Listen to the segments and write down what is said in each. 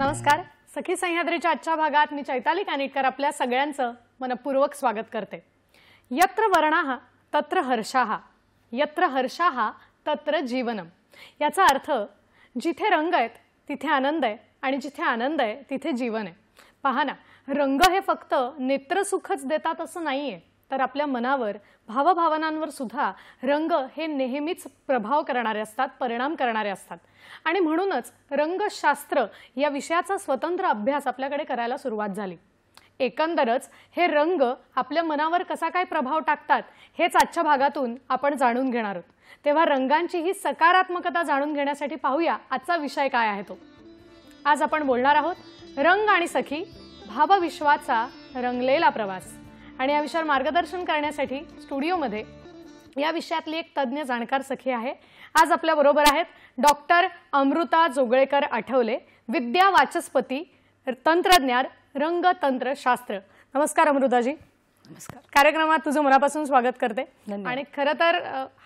नमस्कार. सखी सह्याद्रीच्या आजच्या भागात मी चैताली कानिटकर आपल्या सगळ्यांचं मनपूर्वक स्वागत करते. यत्र वर्णाः तत्र हर्षाः, यत्र हर्षाः तत्र जीवनम. याचा अर्थ जिथे रंग आहेत तिथे आनंद आहे आणि जिथे आनंद आहे तिथे जीवन आहे. पहा ना, रंग हे फक्त नेत्रसुखच देतात असं नाहीये, तर आपल्या मनावर भावभावनांवर सुद्धा रंग हे नेहमीच प्रभाव करणारे असतात, परिणाम करणारे असतात. आणि म्हणूनच रंगशास्त्र या विषयाचा स्वतंत्र अभ्यास आपल्याकडे करायला सुरुवात झाली. एकंदरच हे रंग आपल्या मनावर कसा काय प्रभाव टाकतात हेच आजच्या भागातून आपण जाणून घेणार आहोत. तेव्हा रंगांची ही सकारात्मकता जाणून घेण्यासाठी पाहूया आजचा विषय काय आहे तो. आज आपण बोलणार आहोत रंग आणि सखी, भावविश्वाचा रंगलेला प्रवास. आणि या विषयावर मार्गदर्शन करण्यासाठी स्टुडिओमध्ये या विषयातली एक तज्ञ जाणकार सखी आहे. आज आपल्या बरोबर आहेत डॉक्टर अमृता जोगळेकर आठवले, विद्या वाचस्पती, तंत्रज्ञान, रंगतंत्रशास्त्र. नमस्कार अमृताजी. नमस्कार. कार्यक्रमात तुझं मनापासून स्वागत करते. धन्यवाद. आणि खरं तर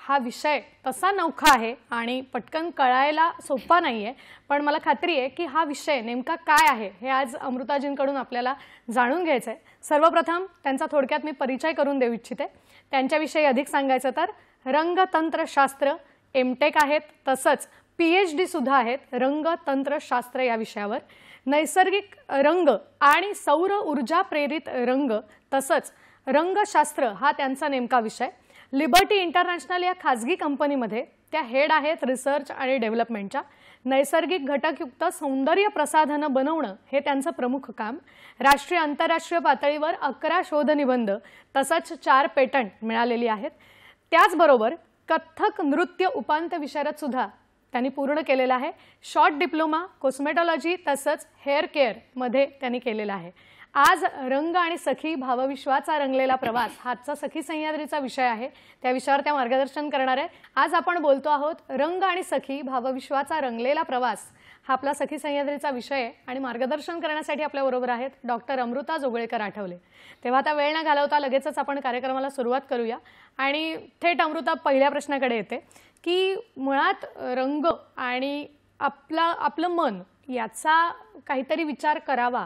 हा विषय तसा नवखा आहे आणि पटकन कळायला सोपा नाहीये, पण मला खात्री आहे की हा विषय नेमका काय आहे हे आज अमृताजींकडून आपल्याला जाणून घ्यायचं आहे. सर्वप्रथम त्यांचा थोडक्यात मी परिचय करून देऊ इच्छिते. त्यांच्याविषयी अधिक सांगायचं तर रंगतंत्रशास्त्र एमटेक आहेत, तसंच PhD सुद्धा आहेत रंगतंत्रशास्त्र या विषयावर. नैसर्गिक रंग आणि सौर ऊर्जा प्रेरित रंग तसंच रंगशास्त्र हा त्यांचा नेमका विषय. लिबर्टी इंटरनॅशनल या खाजगी कंपनीमध्ये त्या हेड आहेत रिसर्च आणि डेव्हलपमेंटच्या. नैसर्गिक घटकयुक्त सौंदर्य प्रसाधनं बनवणं हे त्यांचं प्रमुख काम. राष्ट्रीय आंतरराष्ट्रीय पातळीवर 11 शोधनिबंध तसंच 4 पेटंट मिळालेली आहेत. त्याचबरोबर कथ्थक नृत्य उपांत्य विशारद सुद्धा त्यांनी पूर्ण केलेला आहे. शॉर्ट डिप्लोमा कॉस्मेटॉलॉजी तसंच हेअर केअर मध्ये त्यांनी केलेला आहे. आज रंग आणि सखी, भावविश्वाचा रंगलेला प्रवास हा आजचा सखी सह्याद्रीचा विषय आहे. त्या विषयावर त्या मार्गदर्शन करणार आहे. आज आपण बोलतो आहोत रंग आणि सखी, भावविश्वाचा रंगलेला प्रवास हा आपला सखी सह्याद्रीचा विषय आहे. आणि मार्गदर्शन करण्यासाठी आपल्या बरोबर आहेत डॉक्टर अमृता जोगळेकर आठवले. तेव्हा आता वेळ न घालवता लगेचच आपण कार्यक्रमाला सुरुवात करूया. आणि थेट अमृता पहिल्या प्रश्नाकडे येते की मुळात रंग आणि आपलं मन याचा काहीतरी विचार करावा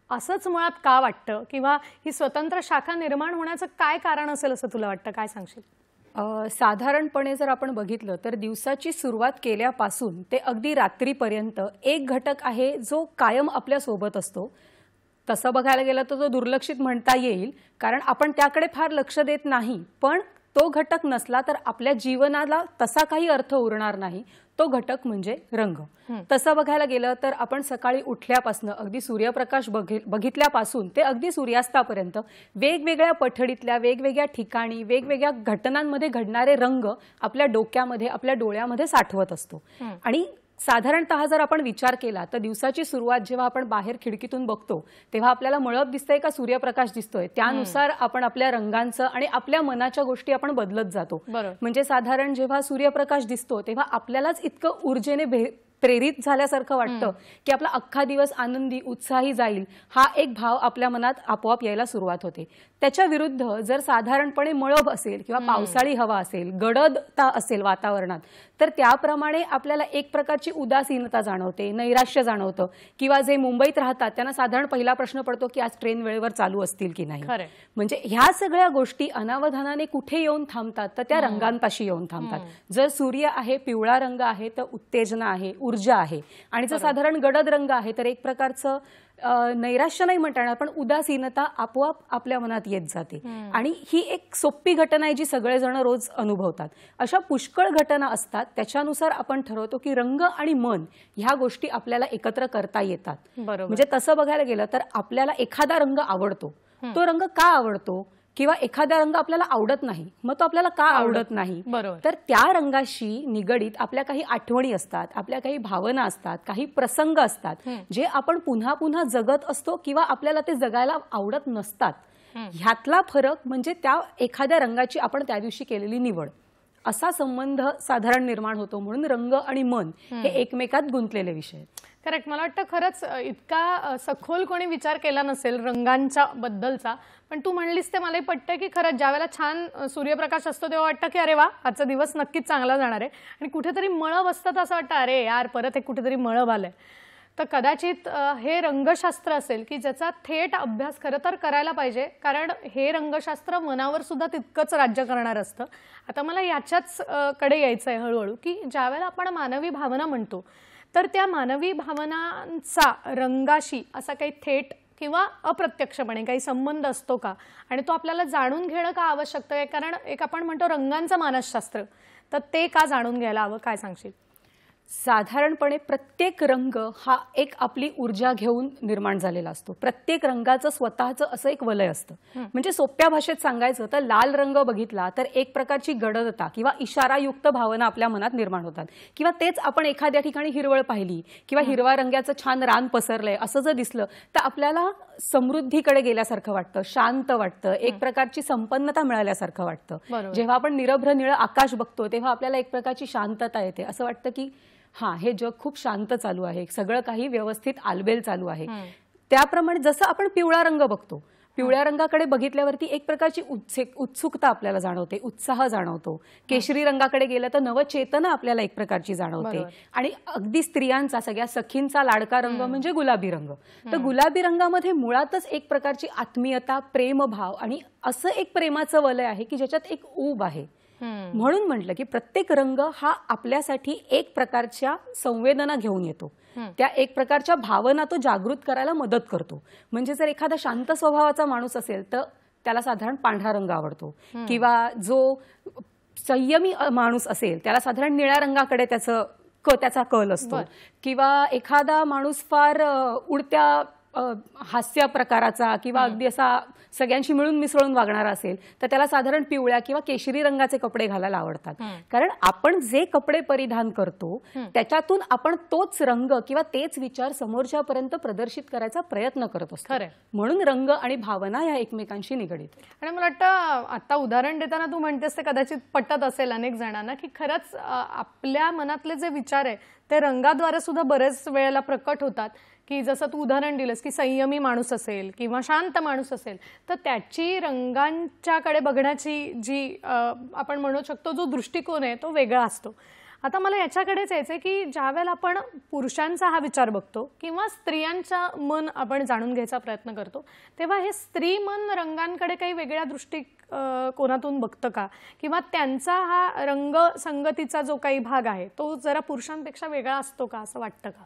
असंच मुळात का वाटतं, किंवा ही स्वतंत्र शाखा निर्माण होण्याचं काय कारण असेल असं तुला वाटतं? काय सांगशील? साधारणपणे जर आपण बघितलं तर दिवसाची सुरुवात केल्यापासून ते अगदी रात्रीपर्यंत एक घटक आहे जो कायम आपल्या सोबत असतो. तसं बघायला गेलं तर तो दुर्लक्षित म्हणता येईल, कारण आपण त्याकडे फार लक्ष देत नाही. पण तो घटक नसला तर आपल्या जीवनाला तसा काही अर्थ उरणार नाही. तो घटक म्हणजे रंग. तसं बघायला गेलं तर आपण सकाळी उठल्यापासून अगदी सूर्यप्रकाश बघितल्यापासून ते अगदी सूर्यास्तापर्यंत वेगवेगळ्या पठडीतल्या वेगवेगळ्या ठिकाणी वेगवेगळ्या घटनांमध्ये घडणारे रंग आपल्या डोक्यामध्ये, आपल्या डोळ्यामध्ये साठवत असतो. आणि साधारणतः जर आपण विचार केला तर दिवसाची सुरुवात जेव्हा आपण बाहेर खिडकीतून बघतो तेव्हा आपल्याला मळब दिसतंय का सूर्यप्रकाश दिसतोय, त्यानुसार आपण आपल्या रंगांचं आणि आपल्या मनाच्या गोष्टी आपण बदलत जातो. म्हणजे साधारण जेव्हा सूर्यप्रकाश दिसतो तेव्हा आपल्यालाच इतकं ऊर्जेने प्रेरित झाल्यासारखं वाटतं की आपला अख्खा दिवस आनंदी उत्साही जाईल, हा एक भाव आपल्या मनात आपोआप यायला सुरुवात होते. त्याच्या विरुद्ध जर साधारणपणे मळब असेल किंवा पावसाळी हवा असेल, गडदता असेल वातावरणात, तर त्याप्रमाणे आपल्याला एक प्रकारची उदासीनता जाणवते, नैराश्य जाणवतं. किंवा जे मुंबईत राहतात त्यांना साधारण पहिला प्रश्न पडतो की आज ट्रेन वेळेवर चालू असतील की नाही. म्हणजे ह्या सगळ्या गोष्टी अनावधानाने कुठे येऊन थांबतात तर त्या रंगांपाशी येऊन थांबतात. जर सूर्य आहे, पिवळा रंग आहे, तर उत्तेजना आहे, ऊर्जा आहे. आणि जर साधारण गडद रंग आहे तर एक प्रकारचं नैराश्य नाही म्हणता येणार, पण उदासीनता आपोआप आपल्या मनात येत जाते. आणि ही एक सोपी घटना आहे जी सगळेजण रोज अनुभवतात. अशा पुष्कळ घटना असतात, त्याच्यानुसार आपण ठरवतो की रंग आणि मन ह्या गोष्टी आपल्याला एकत्र करता येतात. म्हणजे तसं बघायला गेलं तर आपल्याला एखादा रंग आवडतो, तो रंग का आवडतो, किंवा एखादा रंग आपल्याला आवडत नाही, मग तो आपल्याला का आवडत नाही, तर त्या रंगाशी निगडीत आपल्या काही आठवणी असतात, आपल्या काही भावना असतात, काही प्रसंग असतात जे आपण पुन्हा पुन्हा जगत असतो किंवा आपल्याला ते जगायला आवडत नसतात. ह्यातला फरक म्हणजे त्या एखाद्या रंगाची आपण त्या दिवशी केलेली निवड, असा संबंध साधारण निर्माण होतो. म्हणून रंग आणि मन हे एकमेकात गुंतलेले विषय. करेक्ट. मला वाटतं खरंच इतका सखोल कोणी विचार केला नसेल रंगांच्या बद्दलचा, पण तू म्हणलीस ते मलाही पटतं की खरंच ज्यावेळेला छान सूर्यप्रकाश असतो तेव्हा वाटतं की अरे वा, आजचा दिवस नक्कीच चांगला जाणार आहे. आणि कुठेतरी मळब असतं तर असं वाटतं अरे यार परत एक कुठेतरी मळब आलंय. तर कदाचित हे रंगशास्त्र असेल की ज्याचा थेट अभ्यास खरं तर करायला पाहिजे, कारण हे रंगशास्त्र मनावर सुद्धा तितकंच राज्य करणार असतं. आता मला याच्याच कडे यायचं आहे हळूहळू, की ज्यावेळेला आपण मानवी भावना म्हणतो तर त्या मानवी भावनांचा रंगाशी असा काही थेट किंवा अप्रत्यक्षपणे काही संबंध असतो का, आणि तो आपल्याला जाणून घेणं का आवश्यक आहे? कारण एक आपण म्हणतो रंगांचं मानसशास्त्र, तर ते का जाणून घ्यायला हवं, काय सांगशील? साधारणपणे प्रत्येक रंग हा एक आपली ऊर्जा घेऊन निर्माण झालेला असतो. प्रत्येक रंगाचं स्वतःचं असं एक वलय असतं. म्हणजे सोप्या भाषेत सांगायचं तर लाल रंग बघितला तर एक प्रकारची गडदता किंवा इशारायुक्त भावना आपल्या मनात निर्माण होतात. किंवा तेच आपण एखाद्या ठिकाणी हिरवळ पाहिली किंवा हिरवा रंगाचं छान रान पसरलंय असं जर दिसलं तर आपल्याला समृद्धीकडे गेल्यासारखं वाटतं, शांत वाटतं, एक प्रकारची संपन्नता मिळाल्यासारखं वाटतं. जेव्हा आपण निरभ्र निळं आकाश बघतो तेव्हा आपल्याला एक प्रकारची शांतता येते. असं वाटतं की हा, हे जग खूप शांत चालू आहे, सगळं काही व्यवस्थित आलबेल चालू आहे. त्याप्रमाणे जसं आपण पिवळा रंग बघतो, पिवळ्या रंगाकडे बघितल्यावरती एक प्रकारची उत्सुकता आपल्याला जाणवते, उत्साह जाणवतो. केशरी रंगाकडे गेलं तर नवचेतना आपल्याला एक प्रकारची जाणवते. आणि अगदी स्त्रियांचा सगळ्या सखींचा लाडका रंग म्हणजे गुलाबी रंग. तर गुलाबी रंगामध्ये मुळातच एक प्रकारची आत्मीयता, प्रेमभाव आणि असं एक प्रेमाचं वलय आहे की ज्याच्यात एक ऊब आहे. म्हणून म्हटलं की प्रत्येक रंग हा आपल्यासाठी एक प्रकारच्या संवेदना घेऊन येतो, त्या एक प्रकारच्या भावना तो जागृत करायला मदत करतो. म्हणजे जर एखादा शांत स्वभावाचा माणूस असेल तर त्याला साधारण पांढरा रंग आवडतो, किंवा जो संयमी माणूस असेल त्याला साधारण निळ्या रंगाकडे त्याचा कल असतो. किंवा एखादा माणूस फार उडत्या हास्य प्रकाराचा किंवा अगदी असा सगळ्यांशी मिळून मिसळून वागणारा असेल तर त्याला साधारण पिवळ्या किंवा केशरी रंगाचे कपडे घालायला आवडतात. कारण आपण जे कपडे परिधान करतो त्याच्यातून आपण तोच रंग किंवा तेच विचार समोरच्यापर्यंत प्रदर्शित करायचा प्रयत्न करत असतो. म्हणून रंग आणि भावना या एकमेकांशी निगडीत. आणि मला वाटतं आता उदाहरण देताना तू म्हणतेस ते कदाचित पटत असेल अनेक जणांना, की खरंच आपल्या मनातले जे विचार आहे ते रंगाद्वारे सुद्धा बरेच वेळेला प्रकट होतात. की जसं तू उदाहरण दिलंस की संयमी माणूस असेल किंवा शांत माणूस असेल तर त्याची रंगांच्याकडे बघण्याची जी आपण म्हणू शकतो जो दृष्टिकोन आहे तो वेगळा असतो. आता मला याच्याकडेच यायचं आहे की ज्यावेळेला आपण पुरुषांचा हा विचार बघतो किंवा स्त्रियांचा मन आपण जाणून घ्यायचा प्रयत्न करतो तेव्हा हे स्त्री मन रंगांकडे काही वेगळ्या दृष्टिकोनातून बघतं का, किंवा त्यांचा हा रंग संगतीचा जो काही भाग आहे तो जरा पुरुषांपेक्षा वेगळा असतो का, असं वाटतं का?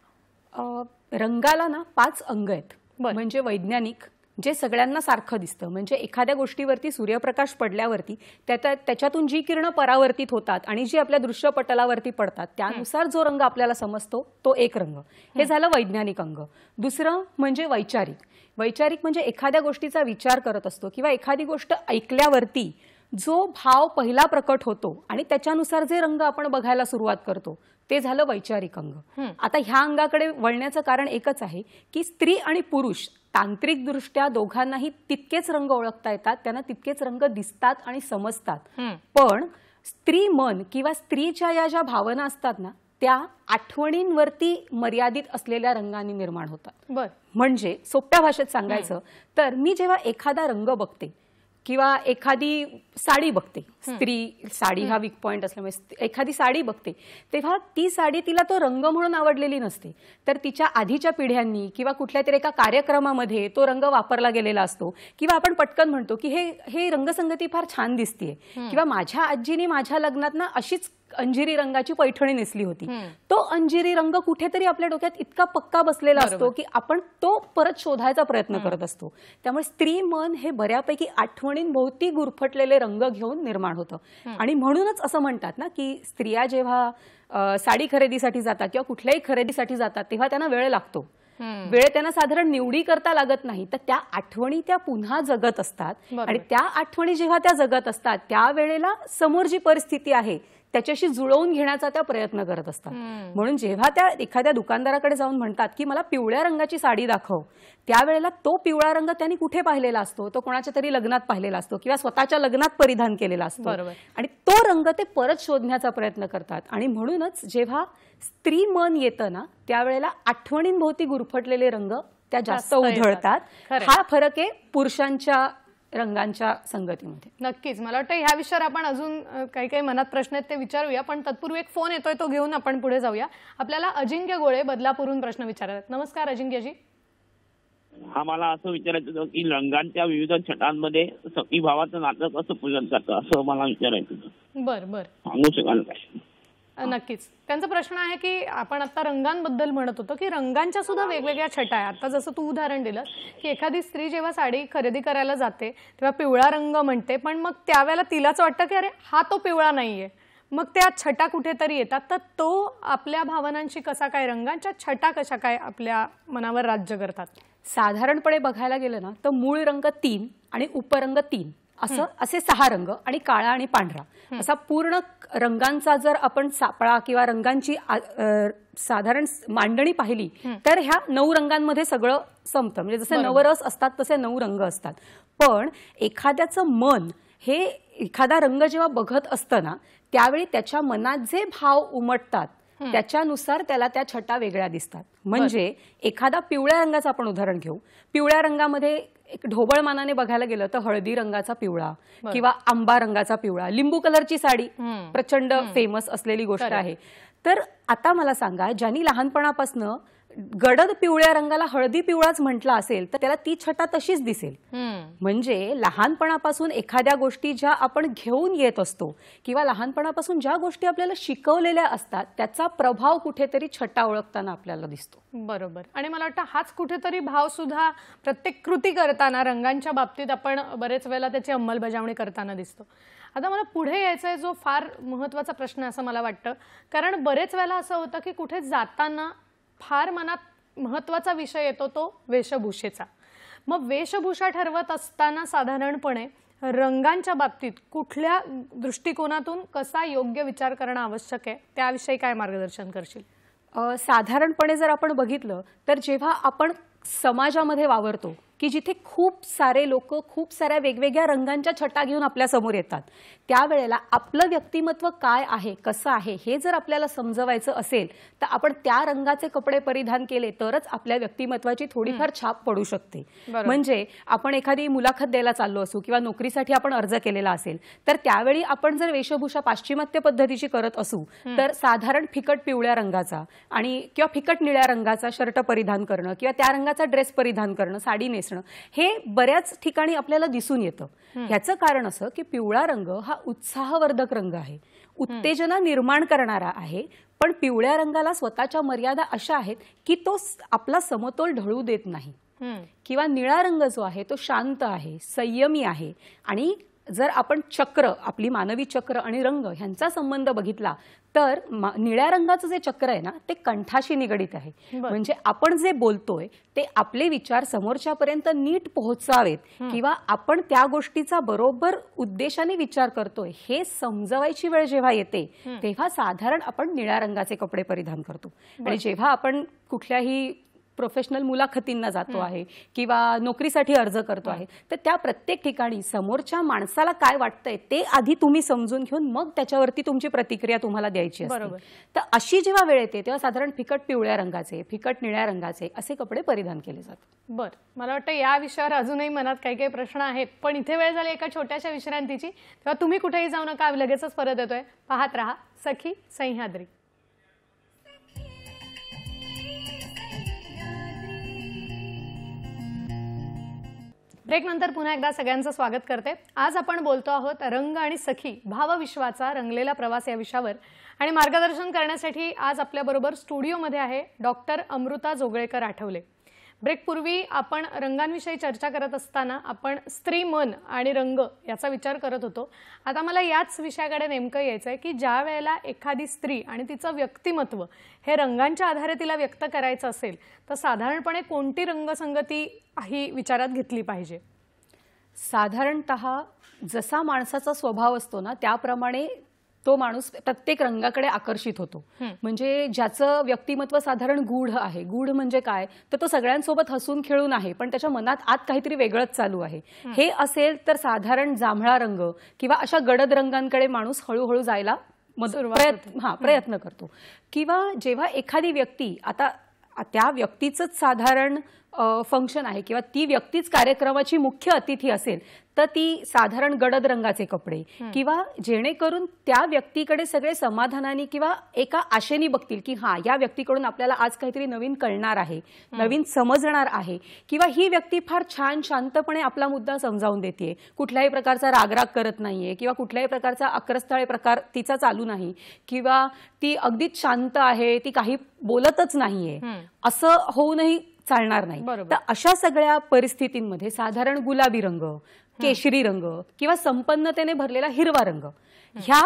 रंगाला ना 5 अंग आहेत. म्हणजे वैज्ञानिक जे सगळ्यांना सारखं दिसतं, म्हणजे एखाद्या गोष्टीवरती सूर्यप्रकाश पडल्यावरती त्याच्यातून जी किरणं परावर्तित होतात आणि जी आपल्या दृश्यपटलावरती पडतात त्यानुसार जो रंग आपल्याला समजतो तो एक रंग. हे झालं वैज्ञानिक अंग. दुसरं म्हणजे वैचारिक. वैचारिक म्हणजे एखाद्या गोष्टीचा विचार करत असतो किंवा एखादी गोष्ट ऐकल्यावरती जो भाव पहिला प्रकट होतो आणि त्याच्यानुसार जे रंग आपण बघायला सुरुवात करतो ते झालं वैचारिक अंग. आता ह्या अंगाकडे वळण्याचं कारण एकच आहे की स्त्री आणि पुरुष तांत्रिकदृष्ट्या दोघांनाही तितकेच रंग ओळखता येतात, त्यांना तितकेच रंग दिसतात आणि समजतात. पण स्त्री मन किंवा स्त्रीच्या या ज्या भावना असतात ना त्या आठवणींवरती मर्यादित असलेल्या रंगांनी निर्माण होतात. म्हणजे सोप्या भाषेत सांगायचं तर मी जेव्हा एखादा रंग बघते किंवा एखादी साडी बघते, स्त्री साडी हा वीक पॉइंट असल्यामुळे एखादी साडी बघते तेव्हा ती साडी तिला तो रंग म्हणून आवडलेली नसते, तर तिच्या आधीच्या पिढ्यांनी किंवा कुठल्या तरी एका कार्यक्रमामध्ये तो रंग वापरला गेलेला असतो. किंवा आपण पटकन म्हणतो की हे रंगसंगती फार छान दिसतीये, किंवा माझ्या आजीने माझ्या लग्नात ना अशीच अंजिरी रंगाची पैठणी नेसली होती. तो अंजिरी रंग कुठेतरी आपल्या डोक्यात इतका पक्का बसलेला असतो की आपण तो परत शोधायचा प्रयत्न करत असतो. त्यामुळे स्त्री मन हे बऱ्यापैकी आठवणींभोवती गुरफटलेले रंग घेऊन निर्माण होतं. आणि म्हणूनच असं म्हणतात ना की स्त्रिया जेव्हा साडी खरेदीसाठी जातात किंवा कुठल्याही खरेदीसाठी जातात तेव्हा त्यांना वेळ लागतो. वेळ त्यांना साधारण निवडी करता लागत नाही, तर त्या आठवणी त्या पुन्हा जगत असतात. आणि त्या आठवणी जेव्हा त्या जगत असतात त्यावेळेला समोर जी परिस्थिती आहे त्याच्याशी जुळवून घेण्याचा त्या प्रयत्न करत असतात. म्हणून जेव्हा त्या एखाद्या दुकानदाराकडे जाऊन म्हणतात की मला पिवळ्या रंगाची साडी दाखव, त्यावेळेला तो पिवळा रंग त्यांनी कुठे पाहिलेला असतो, तो कोणाच्या तरी लग्नात पाहिलेला असतो किंवा स्वतःच्या लग्नात परिधान केलेला असतो. आणि तो रंग ते परत शोधण्याचा प्रयत्न करतात. आणि म्हणूनच जेव्हा स्त्री मन येतं ना त्यावेळेला आठवणींभोवती गुरफटलेले रंग त्या जास्त उधळतात. हा फरक आहे पुरुषांच्या रंगांच्या संगतीमध्ये. नक्कीच. मला वाटतं ह्या विषयावर आपण अजून काही काही मनात प्रश्न आहेत ते विचारूया, पण तत्पूर्वी एक फोन येतोय तो घेऊन आपण पुढे जाऊया. आपल्याला अजिंक्य गोळे बदलापूरहून प्रश्न विचारतात. नमस्कार अजिंक्यजी. हा, मला असं विचारायचं होतं की रंगांच्या विविध छटांमध्ये सखी भावाचं नातं कसं पूजन करतं असं मला विचारायचं होतं. बर बर, सांगू शकाल काय? नक्कीच. त्यांचा प्रश्न आहे की आपण आता रंगांबद्दल म्हणत होतो की रंगांच्या सुद्धा वेगवेगळ्या छटा आहे. आता जसं तू उदाहरण दिलं की एखादी स्त्री जेव्हा साडी खरेदी करायला जाते तेव्हा पिवळा रंग म्हणते, पण मग त्यावेळेला तिलाच वाटतं की अरे हा तो पिवळा नाहीये. मग त्या छटा कुठेतरी येतात. तर तो आपल्या भावनांशी कसा काय, रंगांच्या छटा कशा काय आपल्या मनावर राज्य करतात? साधारणपणे बघायला गेलं ना तर मूळ रंग 3 आणि उपरंग 3 असे 6 रंग आणि काळा आणि पांढरा असा पूर्ण रंगांचा जर आपण सापळा किंवा रंगांची साधारण मांडणी पाहिली तर ह्या 9 रंगांमध्ये सगळं संपतं. म्हणजे जसे 9 रस असतात तसे 9 रंग असतात. पण एखाद्याचं मन हे एखादा रंग जेव्हा बघत असतं ना त्यावेळी त्याच्या मनात जे भाव उमटतात त्याच्यानुसार त्याला त्या छटा वेगळ्या दिसतात. म्हणजे एखादा पिवळ्या रंगाचं आपण उदाहरण घेऊ. पिवळ्या रंगामध्ये एक ढोबळ मानाने बघायला गेलं तर हळदी रंगाचा पिवळा किंवा आंबा रंगाचा पिवळा, लिंबू कलरची साडी प्रचंड फेमस असलेली गोष्ट आहे. तर आता मला सांगा, ज्यांनी लहानपणापासून गडद पिवळ्या रंगाला हळदी पिवळाच म्हटला असेल तर त्याला ती छटा तशीच दिसेल. म्हणजे लहानपणापासून एखाद्या गोष्टी ज्या आपण घेऊन येत असतो किंवा लहानपणापासून ज्या गोष्टी आपल्याला शिकवलेल्या असतात त्याचा प्रभाव कुठेतरी छटा ओळखताना आपल्याला दिसतो. बरोबर. आणि मला वाटतं हाच कुठेतरी भाव सुद्धा प्रत्येक कृती करताना रंगांच्या बाबतीत आपण बरेच वेळेला त्याची अंमलबजावणी करताना दिसतो. आता मला पुढे यायचंय जो फार महत्त्वाचा प्रश्न असं मला वाटतं, कारण बरेच वेळेला असं होतं की कुठे जाताना फार मनात महत्त्वाचा विषय येतो तो वेशभूषेचा. मग वेशभूषा ठरवत असताना साधारणपणे रंगांच्या बाबतीत कुठल्या दृष्टिकोनातून कसा योग्य विचार करणं आवश्यक आहे त्याविषयी काय मार्गदर्शन करशील? साधारणपणे जर आपण बघितलं तर जेव्हा आपण समाजामध्ये वावरतो की जिथे खूप सारे लोक खूप साऱ्या वेगवेगळ्या रंगांच्या छटा घेऊन आपल्या समोर येतात त्यावेळेला आपलं व्यक्तिमत्व काय आहे, कसं आहे हे जर आपल्याला समजवायचं असेल तर आपण त्या रंगाचे कपडे परिधान केले तरच आपल्या व्यक्तिमत्वाची थोडीफार छाप पडू शकते. म्हणजे आपण एखादी मुलाखत द्यायला चाललो असू किंवा नोकरीसाठी आपण अर्ज केलेला असेल तर त्यावेळी आपण जर वेशभूषा पाश्चिमात्य पद्धतीची करत असू तर साधारण फिकट पिवळ्या रंगाचा आणि किंवा फिकट निळ्या रंगाचा शर्ट परिधान करणं किंवा त्या रंगाचा ड्रेस परिधान करणं, साडी नेसणं हे बऱ्याच ठिकाणी आपल्याला दिसून येतं. ह्याचं कारण असं की पिवळा रंग हा उत्साहवर्धक रंग आहे, उत्तेजना निर्माण करणारा आहे. पण पिवळ्या रंगाला स्वतःच्या मर्यादा अशा आहेत की तो आपला समतोल ढळू देत नाही. किंवा निळा रंग जो आहे तो शांत आहे, संयमी आहे. आणि जर आपण चक्र, आपली मानवी चक्र आणि रंग ह्यांचा संबंध बघितला तर निळ्या रंगाचं जे चक्र आहे ना ते कंठाशी निगडित आहे. म्हणजे आपण जे बोलतोय ते आपले विचार समोरच्यापर्यंत नीट पोहोचावेत किंवा आपण त्या गोष्टीचा बरोबर उद्देशाने विचार करतोय हे समजवायची वेळ जेव्हा येते तेव्हा साधारण आपण निळ्या रंगाचे कपडे परिधान करतो. आणि जेव्हा आपण कुठल्याही प्रोफेशनल मुलाखतींना जातो आहे किंवा नोकरीसाठी अर्ज करतो आहे तर त्या प्रत्येक ठिकाणी समोरच्या माणसाला काय वाटतंय ते आधी तुम्ही समजून घेऊन मग त्याच्यावरती तुमची प्रतिक्रिया तुम्हाला द्यायची असते. तर अशी जेव्हा वेळ येते तेव्हा साधारण फिकट पिवळ्या रंगाचे, फिकट निळ्या रंगाचे असे कपडे परिधान केले जातात. बरं, मला वाटतं या विषयावर अजूनही मनात काही काही प्रश्न आहेत, पण इथे वेळ झाली एका छोट्याशा विश्रांतीची. तेव्हा तुम्ही कुठेही जाऊ नका, लगेचच परत येतोय. पाहत रहा सखी सह्याद्री. ब्रेक नंतर पुन्हा एकदा सगळ्यांचं स्वागत करते. आज आपण बोलतो आहोत रंग आणि सखी भावविश्वाचा रंगलेला प्रवास या विषयावर. आणि मार्गदर्शन करण्यासाठी आज आपल्याबरोबर स्टुडिओमध्ये आहे डॉक्टर अमृता जोगळेकर आठवले. ब्रेकपूर्वी आपण रंगांविषयी चर्चा करत असताना आपण स्त्री मन आणि रंग याचा विचार करत होतो. आता मला याच विषयाकडे नेमकं यायचं आहे की ज्या वेळेला एखादी स्त्री आणि तिचं व्यक्तिमत्व हे रंगांच्या आधारे तिला व्यक्त करायचं असेल तर साधारणपणे कोणती रंगसंगती ही विचारात घेतली पाहिजे? साधारणतः जसा माणसाचा स्वभाव असतो ना त्याप्रमाणे तो माणूस प्रत्येक रंगाकडे आकर्षित होतो. म्हणजे ज्याचं व्यक्तिमत्व साधारण गूढ आहे, गूढ म्हणजे काय तर तो सगळ्यांसोबत हसून खेळून आहे पण त्याच्या मनात आत काहीतरी वेगळंच चालू आहे हे असेल तर साधारण जांभळा रंग किंवा अशा गडद रंगांकडे माणूस हळूहळू जायला प्रयत्न करतो. किंवा जेव्हा एखादी व्यक्ती आता त्या व्यक्तीचंच साधारण फंक्शन आहे किंवा ती व्यक्तीच कार्यक्रमाची मुख्य अतिथी असेल तर ती साधारण गडद रंगाचे कपडे किंवा जेणेकरून त्या व्यक्तीकडे सगळे समाधानाने किंवा एका आशेने बघतील की हा या व्यक्तीकडून आपल्याला आज काहीतरी नवीन कळणार आहे, नवीन समजणार आहे किंवा ही व्यक्ती फार छान शांतपणे आपला मुद्दा समजावून देते, कुठल्याही प्रकारचा रागराग करत नाहीये किंवा कुठल्याही प्रकारचा अक्रस्थळे प्रकार तिचा चालू नाही किंवा ती अगदीच शांत आहे, ती काही बोलतच नाहीये, असं होऊनही चालणार नाही. तर अशा सगळ्या परिस्थितींमध्ये साधारण गुलाबी रंग, केशरी रंग किंवा संपन्नतेने भरलेला हिरवा रंग ह्या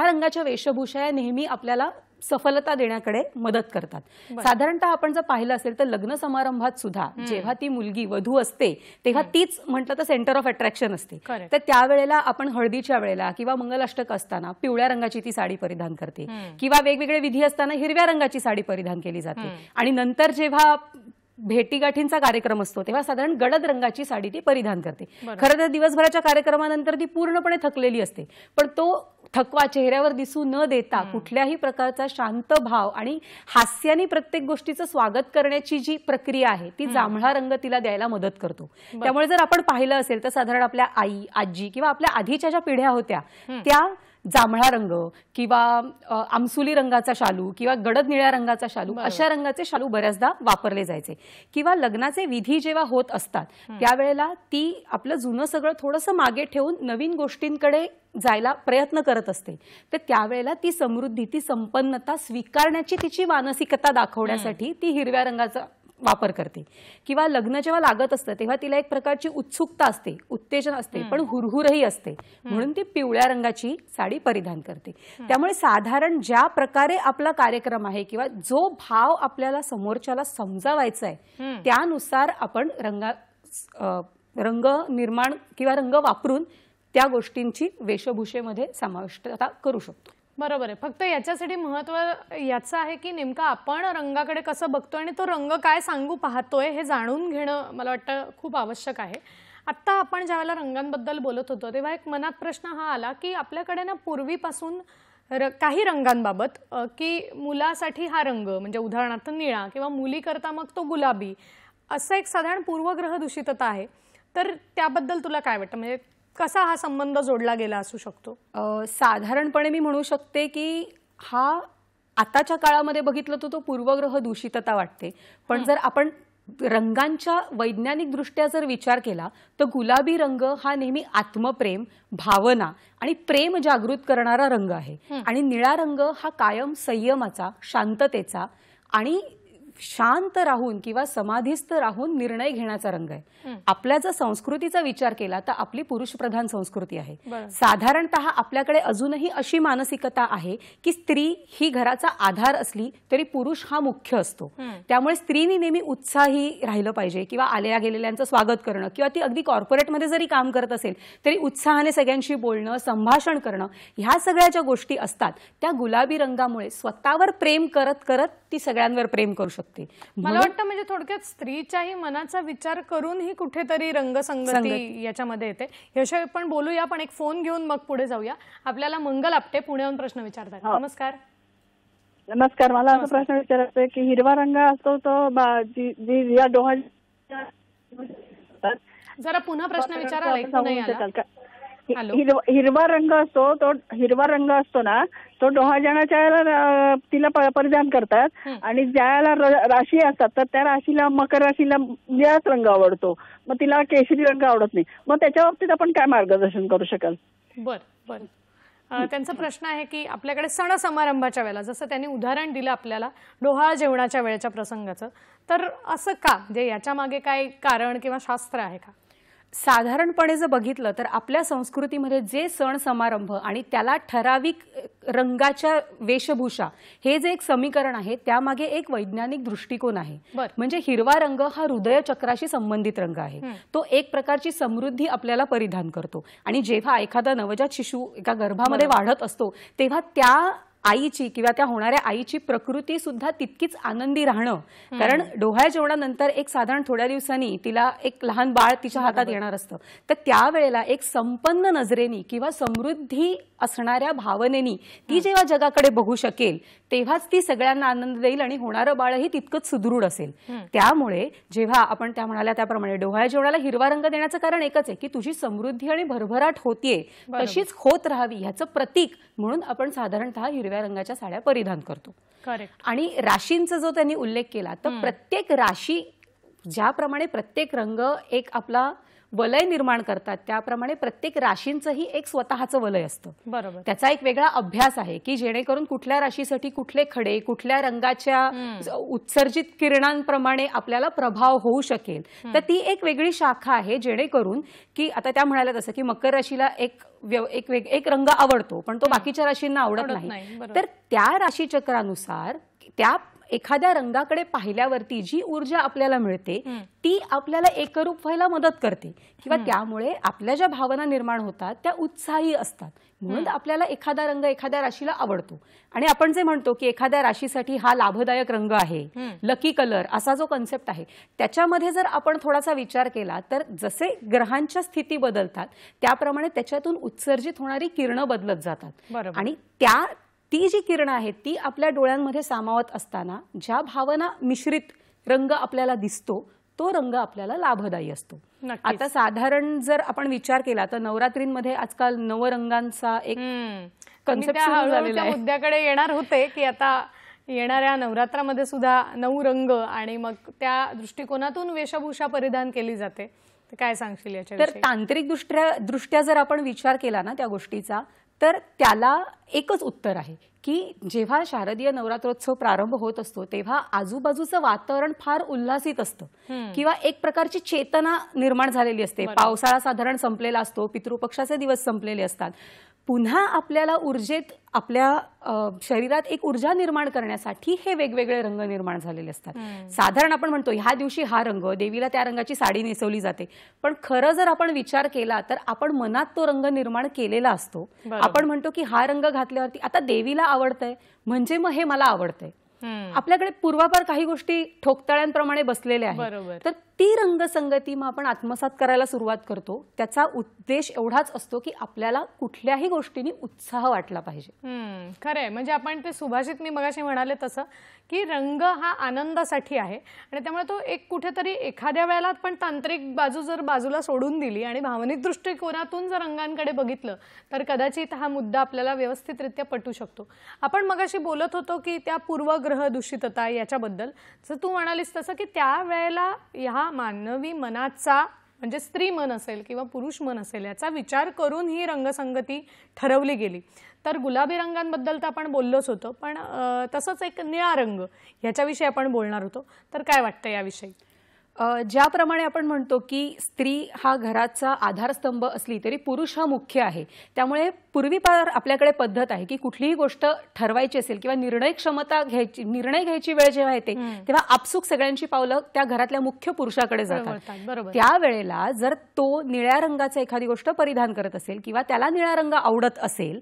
रंगाच्या वेशभूषा या नेहमी आपल्याला सफलता देण्याकडे मदत करतात. साधारणतः आपण जर पाहिलं असेल तर लग्न समारंभात सुद्धा जेव्हा ती मुलगी वधू असते तेव्हा तीच म्हटलं तर सेंटर ऑफ अट्रॅक्शन असते. तर त्यावेळेला आपण हळदीच्या वेळेला किंवा मंगलाष्टक असताना पिवळ्या रंगाची ती साडी परिधान करते किंवा वेगवेगळे विधी असताना हिरव्या रंगाची साडी परिधान केली जाते आणि नंतर जेव्हा भेटीगाठींचा कार्यक्रम असतो तेव्हा साधारण गडद रंगाची साडी ती परिधान करते. खरं तर दिवसभराच्या कार्यक्रमानंतर ती पूर्णपणे थकलेली असते, पण तो थकवा चेहऱ्यावर दिसू न देता कुठल्याही प्रकारचा शांत भाव आणि हास्याने प्रत्येक गोष्टीचं स्वागत करण्याची जी प्रक्रिया आहे ती जांभळा रंग तिला द्यायला मदत करतो. त्यामुळे जर आपण पाहिलं असेल तर साधारण आपल्या आई, आजी किंवा आपल्या आधीच्या ज्या पिढ्या होत्या त्या जांभळा रंग किंवा आमसुली रंगाचा शालू किंवा गडद निळ्या रंगाचा शालू अशा रंगाचे शालू बऱ्याचदा वापरले जायचे किंवा लग्नाचे विधी जेव्हा होत असतात त्यावेळेला ती आपलं जुनं सगळं थोडंसं मागे ठेवून नवीन गोष्टींकडे जायला प्रयत्न करत असते. तर त्यावेळेला ती समृद्धी, ती संपन्नता स्वीकारण्याची तिची मानसिकता दाखवण्यासाठी ती हिरव्या रंगाचा वापर करते किंवा लग्न जेव्हा लागत असतं तेव्हा तिला एक प्रकारची उत्सुकता असते, उत्तेजन असते, पण हुरहुरही असते, म्हणून ती पिवळ्या रंगाची साडी परिधान करते. त्यामुळे साधारण ज्या प्रकारे आपला कार्यक्रम आहे किंवा जो भाव आपल्याला समोरच्याला समजावायचा आहे त्यानुसार आपण रंग निर्माण किंवा रंग वापरून त्या गोष्टींची वेशभूषेमध्ये समाविष्टता करू शकतो. बरोबर आहे. फक्त याच्यासाठी महत्व याचं आहे की नेमका आपण रंगाकडे कसं बघतोय आणि तो रंग काय सांगू पाहतोय हे जाणून घेणं मला वाटतं खूप आवश्यक आहे. आत्ता आपण ज्यावेळेला रंगांबद्दल बोलत होतो तेव्हा एक मनात प्रश्न हा आला की आपल्याकडे ना पूर्वीपासून काही रंगांबाबत की मुलासाठी हा रंग म्हणजे उदाहरणार्थ निळा किंवा मुलीकरता मग तो गुलाबी असं एक साधारण पूर्वग्रह दूषितता आहे. तर त्याबद्दल तुला काय वाटतं, म्हणजे कसा हा संबंध जोडला गेला असू शकतो? साधारणपणे मी म्हणू शकते की हा आताच्या काळामध्ये बघितलं तर तो पूर्वग्रह दूषितता वाटते, पण जर आपण रंगांच्या वैज्ञानिक दृष्ट्या जर विचार केला तर गुलाबी रंग हा नेहमी आत्मप्रेम, भावना आणि प्रेम जागृत करणारा रंग आहे आणि निळा रंग हा कायम संयमाचा, शांततेचा आणि शांत राहून किंवा समाधीस्थ राहून निर्णय घेण्याचा रंग आहे. आपल्या जर संस्कृतीचा विचार केला तर आपली पुरुषप्रधान संस्कृती आहे. साधारणतः आपल्याकडे अजूनही अशी मानसिकता आहे की स्त्री ही घराचा आधार असली तरी पुरुष हा मुख्य असतो. त्यामुळे स्त्रीने नेहमी उत्साही राहिलं पाहिजे किंवा आलेल्या गेलेल्यांचं स्वागत करणं किंवा ती अगदी कॉर्पोरेटमध्ये जरी काम करत असेल तरी उत्साहाने सगळ्यांशी बोलणं, संभाषण करणं, ह्या सगळ्या ज्या गोष्टी असतात त्या गुलाबी रंगामुळे स्वतःवर प्रेम करत करत ती सगळ्यांवर प्रेम करू शकते. मला वाटतं म्हणजे थोडक्यात स्त्रीच्याही मनाचा विचार करून ही कुठेतरी रंगसंगती याच्यामध्ये येते. याशिवाय पण बोलूया, पण एक फोन घेऊन मग पुढे जाऊया. आपल्याला मंगल आपटे पुण्याहून प्रश्न विचारतात. नमस्कार. नमस्कार. मला असा प्रश्न विचारायचा आहे की हिरवा रंग असतो तो या डोहा जरा पुन्हा प्रश्न विचारा, ऐकू नाही आला. हिरवा रंग असतो ना तो डोहाळजेवणाच्या तिला परिधान करतात आणि ज्याला राशी असतात तर त्या राशीला, मकर राशीला निळाच रंग आवडतो, मग तिला केशरी रंग आवडत नाही. मग त्याच्या बाबतीत आपण काय मार्गदर्शन करू शकाल? बर. त्यांचा प्रश्न आहे की आपल्याकडे सण समारंभाच्या वेळेला जसं त्यांनी उदाहरण दिलं आपल्याला डोहाळ जेवणाच्या वेळेच्या प्रसंगाचं, तर असं का, म्हणजे याच्या मागे काय कारण किंवा शास्त्र आहे का? साधारणपणे जर बघितलं तर आपल्या संस्कृतीमध्ये जे सण समारंभ आणि त्याला ठराविक रंगाच्या वेशभूषा हे जे एक समीकरण आहे त्यामागे एक वैज्ञानिक दृष्टिकोन आहे. म्हणजे हिरवा रंग हा हृदय चक्राशी संबंधित रंग आहे. तो एक प्रकारची समृद्धी आपल्याला परिधान करतो आणि जेव्हा एखादा नवजात शिशू एका गर्भामध्ये वाढत असतो तेव्हा त्या आईची किंवा त्या होणाऱ्या आईची प्रकृती सुद्धा तितकीच आनंदी राहणं. कारण डोहाळ जेवणानंतर एक साधारण थोड्या दिवसांनी तिला एक लहान बाळ तिच्या हातात येणार असतं. तर त्यावेळेला एक संपन्न नजरेनी किंवा समृद्धी असणाऱ्या भावनेनी ती जेव्हा जगाकडे बघू शकेल तेव्हाच ती सगळ्यांना आनंद देईल आणि होणारं बाळही तितकंच सुदृढ असेल. त्यामुळे जेव्हा आपण त्या म्हणाल्या त्याप्रमाणे डोहाळ जेवणाला हिरवा रंग देण्याचं कारण एकच आहे की तुझी समृद्धी आणि भरभराट होतीये, तशीच होत राहावी ह्याचं प्रतीक म्हणून आपण साधारणतः हिरव्या रंगाच्या साड्या परिधान करतो. आणि राशींचा जो त्यांनी उल्लेख केला तर प्रत्येक राशी ज्याप्रमाणे प्रत्येक रंग एक आपला वलय निर्माण करतात त्याप्रमाणे प्रत्येक राशींचंही एक स्वतःचं वलय असतं. बरोबर. त्याचा एक वेगळा अभ्यास आहे की जेणेकरून कुठल्या राशीसाठी कुठले खडे कुठल्या रंगाच्या उत्सर्जित किरणांप्रमाणे आपल्याला प्रभाव होऊ शकेल. तर ती एक वेगळी शाखा आहे जेणेकरून की आता त्या म्हणाल्या तसं की मकर राशीला एक रंग आवडतो पण तो बाकीच्या राशींना आवडत नाही. तर त्या राशीचक्रानुसार त्या एखाद्या रंगाकडे पाहिल्यावरती जी ऊर्जा आपल्याला मिळते ती आपल्याला एकरूप व्हायला मदत करते किंवा त्यामुळे आपल्या ज्या भावना निर्माण होतात त्या उत्साही असतात. म्हणून आपल्याला एखादा रंग एखाद्या राशीला आवडतो. आणि आपण जे म्हणतो की एखाद्या राशीसाठी हा लाभदायक रंग आहे, लकी कलर असा जो कन्सेप्ट आहे त्याच्यामध्ये जर आपण थोडासा विचार केला तर जसे ग्रहांच्या स्थिती बदलतात त्याप्रमाणे त्याच्यातून उत्सर्जित होणारी किरणं बदलत जातात. आणि ती जी किरणं आहेत ती आपल्या डोळ्यांमध्ये सामावत असताना ज्या भावना मिश्रित रंग आपल्याला दिसतो तो रंग आपल्याला लाभदायी असतो. आता साधारण जर आपण विचार केला तर नवरात्रींमध्ये आजकाल नवरंगांचा एक कन्सेप्ट सुरू झालेला आहे. मुद्द्याकडे येणार होते की आता येणाऱ्या नवरात्रामध्ये सुद्धा 9 रंग आणि मग त्या दृष्टिकोनातून वेशभूषा परिधान केली जाते. तर काय सांगशील याच्याविषयी? तर तांत्रिक दृष्ट्या जर आपण विचार केला ना त्या गोष्टीचा तर त्याला एकच उत्तर आहे की जेव्हा शारदीय नवरात्रोत्सव प्रारंभ होत असतो तेव्हा आजूबाजूचं वातावरण फार उल्हासित असतं किंवा एक प्रकारची चेतना निर्माण झालेली असते. पावसाळा साधारण संपलेला असतो, पितृपक्षाचे दिवस संपलेले असतात. पुन्हा आपल्याला ऊर्जेत आपल्या शरीरात एक ऊर्जा निर्माण करण्यासाठी हे वेगवेगळे रंग निर्माण झालेले असतात. साधारण आपण म्हणतो ह्या दिवशी हा रंग, देवीला त्या रंगाची साडी नेसवली जाते, पण खरं जर आपण विचार केला तर आपण मनात तो रंग निर्माण केलेला असतो. आपण म्हणतो की हा रंग घातल्यावरती आता देवीला आवडतंय म्हणजे मग हे मला आवडतंय. आपल्याकडे पूर्वापार काही गोष्टी ठोकताळ्यांप्रमाणे बसलेल्या आहेत. तर ती रंगसंगती मग आपण आत्मसात करायला सुरुवात करतो. त्याचा उद्देश एवढाच असतो की आपल्याला कुठल्याही गोष्टींनी उत्साह वाटला पाहिजे. खरंय. म्हणजे आपण ते सुभाषित मी मगाशी म्हणाले तसं की रंग हा आनंदासाठी आहे आणि त्यामुळे तो एक कुठेतरी एखाद्या वेळेला पण तांत्रिक बाजू जर बाजूला सोडून दिली आणि भावनिक दृष्टिकोनातून जर रंगांकडे बघितलं तर कदाचित हा मुद्दा आपल्याला व्यवस्थितरित्या पटू शकतो. आपण मगाशी बोलत होतो की त्या पूर्वग्रह दूषितता याच्याबद्दल, जर तू म्हणालीस तसं की त्यावेळेला ह्या मानवी मनाचा म्हणजे स्त्री मन असेल किंवा पुरुष मन असेल याचा विचार करून ही रंगसंगती ठरवली गेली. तर गुलाबी रंगांबद्दल तर आपण बोललोच होतो, पण तसंच एक निळा रंग ह्याच्याविषयी आपण बोलणार होतो. तर काय वाटतं याविषयी? ज्याप्रमाणे आपण म्हणतो की स्त्री हा घराचा आधारस्तंभ असली तरी पुरुष हा मुख्य आहे. त्यामुळे पूर्वीपार आपल्याकडे पद्धत आहे की कुठलीही गोष्ट ठरवायची असेल किंवा निर्णय घ्यायची वेळ जेव्हा येते तेव्हा आपसूक सगळ्यांची पावलं त्या घरातल्या मुख्य पुरुषाकडे जातात. त्यावेळेला जर तो निळ्या रंगाचा एखादी गोष्ट परिधान करत असेल किंवा त्याला निळा रंग आवडत असेल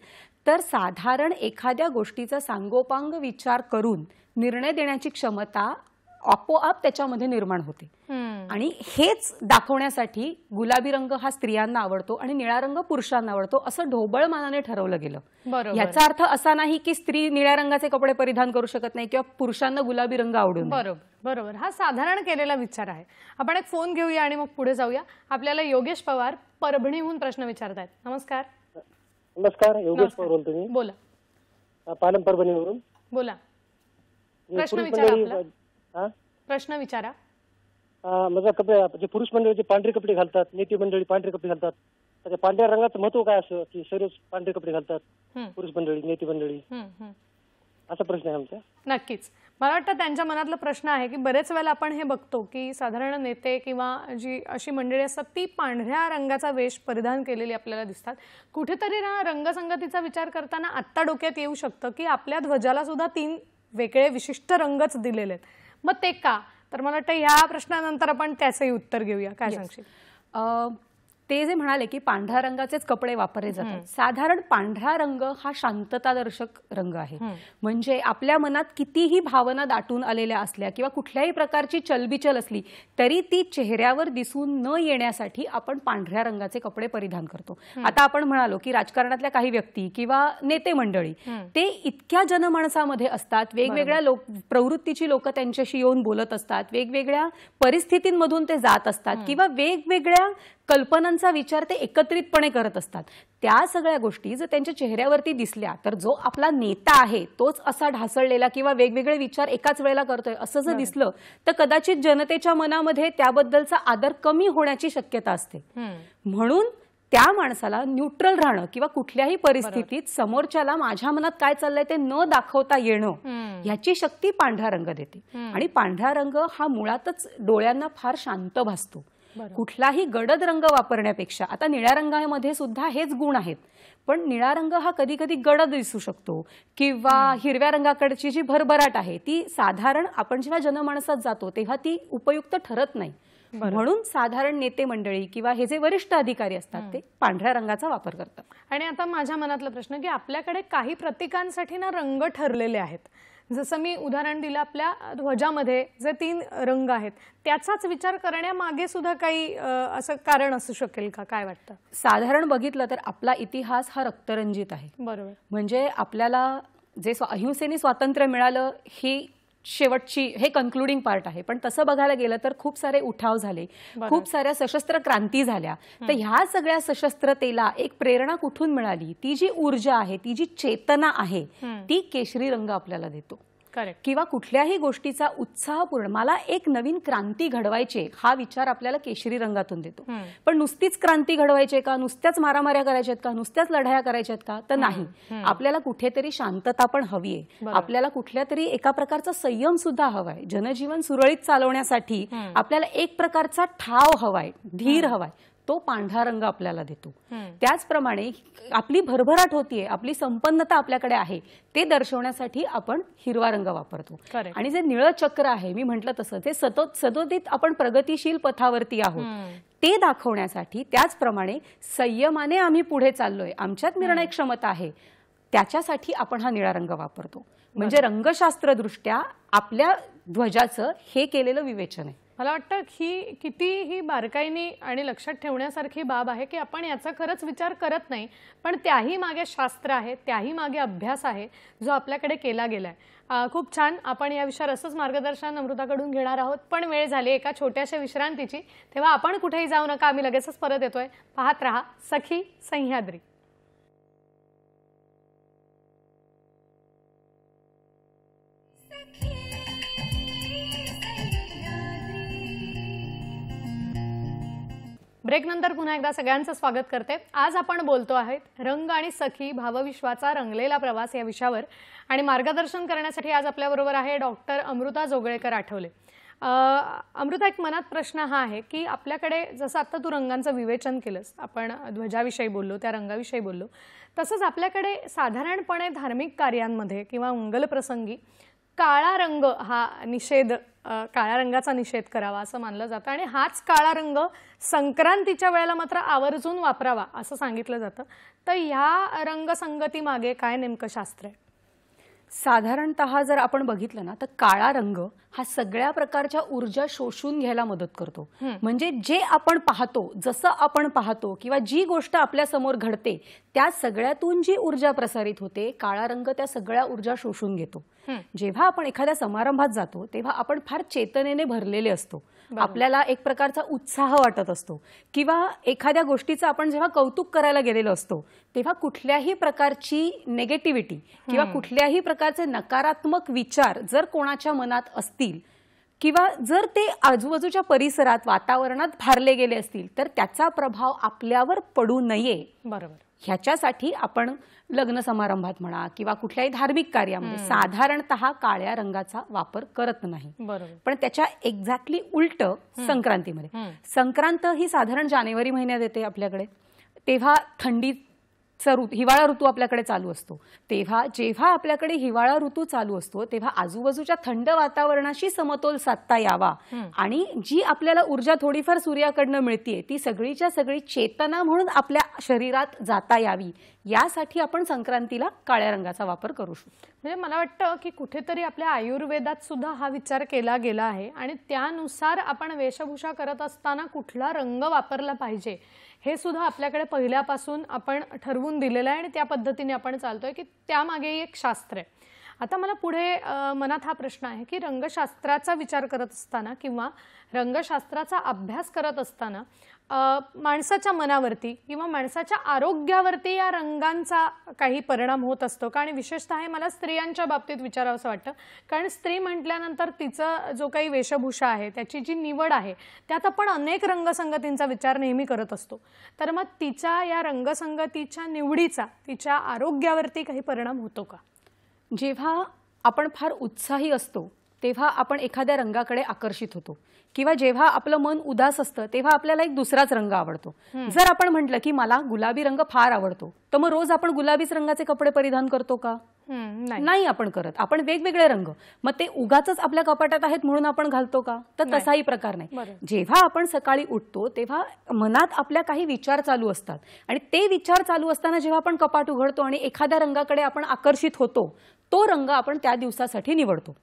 तर साधारण एखाद्या गोष्टीचा सांगोपांग विचार करून निर्णय देण्याची क्षमता आपोआप त्याच्यामध्ये निर्माण होते. आणि हेच दाखवण्यासाठी गुलाबी रंग हा स्त्रियांना आवडतो आणि निळा रंग पुरुषांना आवडतो असं ढोबळ मानाने ठरवलं गेलं. याचा अर्थ असा नाही की स्त्री निळ्या रंगाचे कपडे परिधान करू शकत नाही किंवा पुरुषांना गुलाबी रंग आवडून. बरोबर. हा साधारण केलेला विचार आहे. आपण एक फोन घेऊया आणि मग पुढे जाऊया. आपल्याला योगेश पवार परभणीहून प्रश्न विचारतायत. नमस्कार. नमस्कार, योगेश पवार बोलतो मी. बोला. पालम परभणीवरून. बोला. प्रश्न विचारा. प्रश्न विचारा. माझा कपडे पुरुष मंडळी पांढरे कपडे घालतात, नेते मंडळी पांढरे कपडे घालतात, त्या पांढऱ्या रंगाचं महत्व काय असं की सर्वच पांढरे कपडे घालतात पुरुष मंडळी नेते मंडळी, असा प्रश्न आहे आमचा. नक्कीच. मला वाटतं त्यांच्या मनातला प्रश्न आहे की बरेच वेळेला आपण हे बघतो की साधारण नेते किंवा जी अशी मंडळी असतात ती पांढऱ्या रंगाचा वेश परिधान केलेली आपल्याला दिसतात. कुठेतरी रंगसंगतीचा विचार करताना आत्ता डोक्यात येऊ शकतं की आपल्या ध्वजाला सुद्धा 3 वेगळे विशिष्ट रंगच दिलेले आहेत. मग ते का? तर मला वाटतं ह्या प्रश्नानंतर आपण त्याचंही उत्तर घेऊया. काय सांगशील? ते जे म्हणाले की पांढऱ्या रंगाचेच कपडे वापरले जातात, साधारण पांढरा रंग हा शांततादर्शक रंग आहे. म्हणजे आपल्या मनात कितीही भावना दाटून आलेल्या असल्या किंवा कुठल्याही प्रकारची चलबिचल असली तरी ती चेहऱ्यावर दिसून न येण्यासाठी आपण पांढऱ्या रंगाचे कपडे परिधान करतो. आता आपण म्हणालो की राजकारणातल्या काही व्यक्ती किंवा नेते मंडळी ते इतक्या जनमानसामध्ये असतात, वेगवेगळ्या प्रवृत्तीची लोक त्यांच्याशी येऊन बोलत असतात, वेगवेगळ्या परिस्थितींमधून ते जात असतात किंवा वेगवेगळ्या कल्पनांचा विचार ते एकत्रितपणे करत असतात. त्या सगळ्या गोष्टी जर त्यांच्या चेहऱ्यावरती दिसल्या तर जो आपला नेता आहे तोच असा ढासळलेला किंवा वेगवेगळे विचार एकाच वेळेला करतोय असं जर दिसलं तर कदाचित जनतेच्या मनामध्ये त्याबद्दलचा आदर कमी होण्याची शक्यता असते. म्हणून त्या माणसाला न्यूट्रल राहणं किंवा कुठल्याही परिस्थितीत समोरच्याला माझ्या मनात काय चाललंय ते न दाखवता येणं ह्याची शक्ती पांढरा रंग देते. आणि पांढरा रंग हा मुळातच डोळ्यांना फार शांत भासतो. कुठलाही गडद रंग वापरण्यापेक्षा, आता निळ्या रंगामध्ये सुद्धा हेच गुण आहेत, पण निळा रंग हा कधी कधी गडद दिसू शकतो किंवा हिरव्या रंगाकडची जी भरभराट आहे ती साधारण आपण जेव्हा जनमानसात जातो तेव्हा ती उपयुक्त ठरत नाही. म्हणून साधारण नेते मंडळी किंवा हे जे वरिष्ठ अधिकारी असतात ते पांढऱ्या रंगाचा वापर करतात. आणि आता माझ्या मनातला प्रश्न की आपल्याकडे काही प्रतीकांसाठी ना रंग ठरलेले आहेत. जसं मी उदाहरण दिलं, आपल्या ध्वजामध्ये जे 3 रंग आहेत त्याचाच विचार करण्यामागे सुद्धा काही असं कारण असू शकेल का, काय वाटतं? साधारण बघितलं तर आपला इतिहास हा रक्तरंजित आहे. बरोबर. म्हणजे आपल्याला जे अहिंसेने स्वातंत्र्य मिळालं ही शेवटची हे कन्क्लुडिंग पार्ट आहे, पण तसं बघायला गेलं तर खूप सारे उठाव झाले, खूप साऱ्या सशस्त्र क्रांती झाल्या. तर ह्या सगळ्या सशस्त्रतेला एक प्रेरणा कुठून मिळाली, ती जी ऊर्जा आहे, ती जी चेतना आहे ती केशरी रंग आपल्याला देतो. किंवा कुठल्याही गोष्टीचा उत्साहपूर्ण मला एक नवीन क्रांती घडवायचे हा विचार आपल्याला केशरी रंगातून देतो. पण नुसतीच क्रांती घडवायची का, नुसत्याच मारामाऱ्या करायच्या आहेत का, नुसत्याच लढाया करायच्या आहेत का, तर नाही. आपल्याला कुठेतरी शांतता पण हवी आहे, आपल्याला कुठल्या तरी एका प्रकारचा संयम सुद्धा हवाय. जनजीवन सुरळीत चालवण्यासाठी आपल्याला एक प्रकारचा ठाव हवाय, धीर हवाय, तो पांढरा रंग आपल्याला देतो. त्याचप्रमाणे आपली भरभराट होतीये, आपली संपन्नता आपल्याकडे आहे ते दर्शवण्यासाठी आपण हिरवा रंग वापरतो. आणि जे निळं चक्र आहे, मी म्हटलं तसं ते सदोदित आपण प्रगतिशील पथावरती आहोत ते दाखवण्यासाठी, त्याचप्रमाणे संयमाने आम्ही पुढे चाललोय, आमच्यात निर्णय क्षमता आहे, त्याच्यासाठी आपण हा निळा रंग वापरतो. म्हणजे रंगशास्त्रदृष्ट्या आपल्या ध्वजाचं हे केलेलं विवेचन आहे. मला वाटतं ही कितीही बारकाईने आणि लक्षात ठेवण्यासारखी बाब आहे की आपण याचा खरंच विचार करत नाही, पण त्याही मागे शास्त्र आहे, त्याही मागे अभ्यास आहे जो आपल्याकडे केला गेलाय. खूप छान. आपण या विषयावर असंच मार्गदर्शन अमृताकडून घेणार आहोत, पण वेळ झाली एका छोट्याशा विश्रांतीची. तेव्हा आपण कुठेही जाऊ नका, आम्ही लगेचच परत येतोय. पाहत रहा सखी सह्याद्री. ब्रेक नंतर पुन्हा एकदा सगळ्यांचं स्वागत करते. आज आपण बोलतो आहोत रंग आणि सखी भावविश्वाचा रंगलेला प्रवास या विषयावर, आणि मार्गदर्शन करण्यासाठी आज आपल्याबरोबर आहे डॉक्टर अमृता जोगळेकर आठवले. अमृता, एक मनात प्रश्न हा आहे की आपल्याकडे जसं आता तू रंगांचं विवेचन केलंस, आपण ध्वजाविषयी बोललो, त्या रंगाविषयी बोललो, तसंच आपल्याकडे साधारणपणे धार्मिक कार्यांमध्ये किंवा मंगलप्रसंगी काळा रंग हा निषेध, काळ्या रंगाचा निषेध करावा असं मानलं जातं, आणि हाच काळा रंग संक्रांतीच्या वेळेला मात्र आवर्जून वापरावा असं सांगितलं जातं. तर ह्या रंगसंगती मागे काय नेमकं शास्त्र आहे? साधारणतः जर आपण बघितलं ना तर काळा रंग हा सगळ्या प्रकारच्या ऊर्जा शोषून घ्यायला मदत करतो. म्हणजे जे आपण पाहतो, जसं आपण पाहतो किंवा जी गोष्ट आपल्या समोर घडते त्या सगळ्यातून जी ऊर्जा प्रसारित होते, काळा रंग त्या सगळ्या ऊर्जा शोषून घेतो. जेव्हा आपण एखाद्या समारंभात जातो तेव्हा आपण फार चेतनेने भरलेले असतो, आपल्याला एक प्रकारचा उत्साह वाटत असतो, किंवा एखाद्या गोष्टीचं आपण जेव्हा कौतुक करायला गेलेलो असतो तेव्हा कुठल्याही प्रकारची नेगेटिव्हिटी किंवा कुठल्याही प्रकारचे नकारात्मक विचार जर कोणाच्या मनात असतील किंवा जर ते आजूबाजूच्या परिसरात वातावरणात भारले गेले असतील तर त्याचा प्रभाव आपल्यावर पडू नये. बरोबर. ह्याच्यासाठी आपण लग्न समारंभात म्हणा किंवा कुठल्याही धार्मिक कार्यामध्ये साधारणतः काळ्या रंगाचा वापर करत नाही. बरोबर. पण त्याच्या एक्झॅक्टली उलट संक्रांतीमध्ये, संक्रांत ही साधारण जानेवारी महिन्यात येते आपल्याकडे, तेव्हा थंडी हिवाळा ऋतू आपल्याकडे चालू असतो, तेव्हा जेव्हा आपल्याकडे हिवाळा ऋतू चालू असतो तेव्हा आजूबाजूच्या थंड वातावरणाशी समतोल साधता यावा आणि जी आपल्याला ऊर्जा थोडीफार सूर्याकडनं मिळते ती सगळीच्या सगळी चेतना म्हणून आपल्या शरीरात जाता यावी, यासाठी आपण संक्रांतीला काळ्या रंगाचा वापर करू शकतो. म्हणजे मला वाटतं की कुठेतरी आपल्या आयुर्वेदात सुद्धा हा विचार केला गेला आहे आणि त्यानुसार आपण वेशभूषा करत असताना कुठला रंग वापरला पाहिजे हे सुद्धा आपल्याकडे पहिल्यापासून आपण ठरवून दिलेलं आहे आणि त्या पद्धतीने आपण चालतोय की त्यामागे एक शास्त्र आहे. आता मला पुढे मनात हा प्रश्न आहे की रंगशास्त्राचा विचार करत असताना किंवा रंगशास्त्राचा अभ्यास करत असताना माणसाच्या मनावरती किंवा माणसाच्या आरोग्यावरती या रंगांचा काही परिणाम होत असतो का? आणि विशेषतः हे मला स्त्रियांच्या बाबतीत विचारावं असं वाटतं, कारण स्त्री म्हटल्यानंतर तिचं जो काही वेशभूषा आहे त्याची जी निवड आहे त्यात आपण अनेक रंगसंगतींचा विचार नेहमी करत असतो. तर मग तिच्या या रंगसंगतीच्या निवडीचा तिच्या आरोग्यावरती काही परिणाम होतो का? जेव्हा आपण फार उत्साही असतो तेव्हा आपण एखाद्या रंगाकडे आकर्षित होतो किंवा जेव्हा आपलं मन उदास असतं तेव्हा आपल्याला एक दुसराच रंग आवडतो. जर आपण म्हटलं की मला गुलाबी रंग फार आवडतो तर मग रोज आपण गुलाबीच रंगाचे कपडे परिधान करतो का? नाही आपण करत. आपण वेगवेगळे रंग, मग ते उगाचच आपल्या कपाटात आहेत म्हणून आपण घालतो का? तर तसाही प्रकार नाही. जेव्हा आपण सकाळी उठतो तेव्हा मनात आपल्या काही विचार चालू असतात आणि ते विचार चालू असताना जेव्हा आपण कपाट उघडतो आणि एखाद्या रंगाकडे आपण आकर्षित होतो तो रंग आपण त्या दिवसासाठी निवडतो.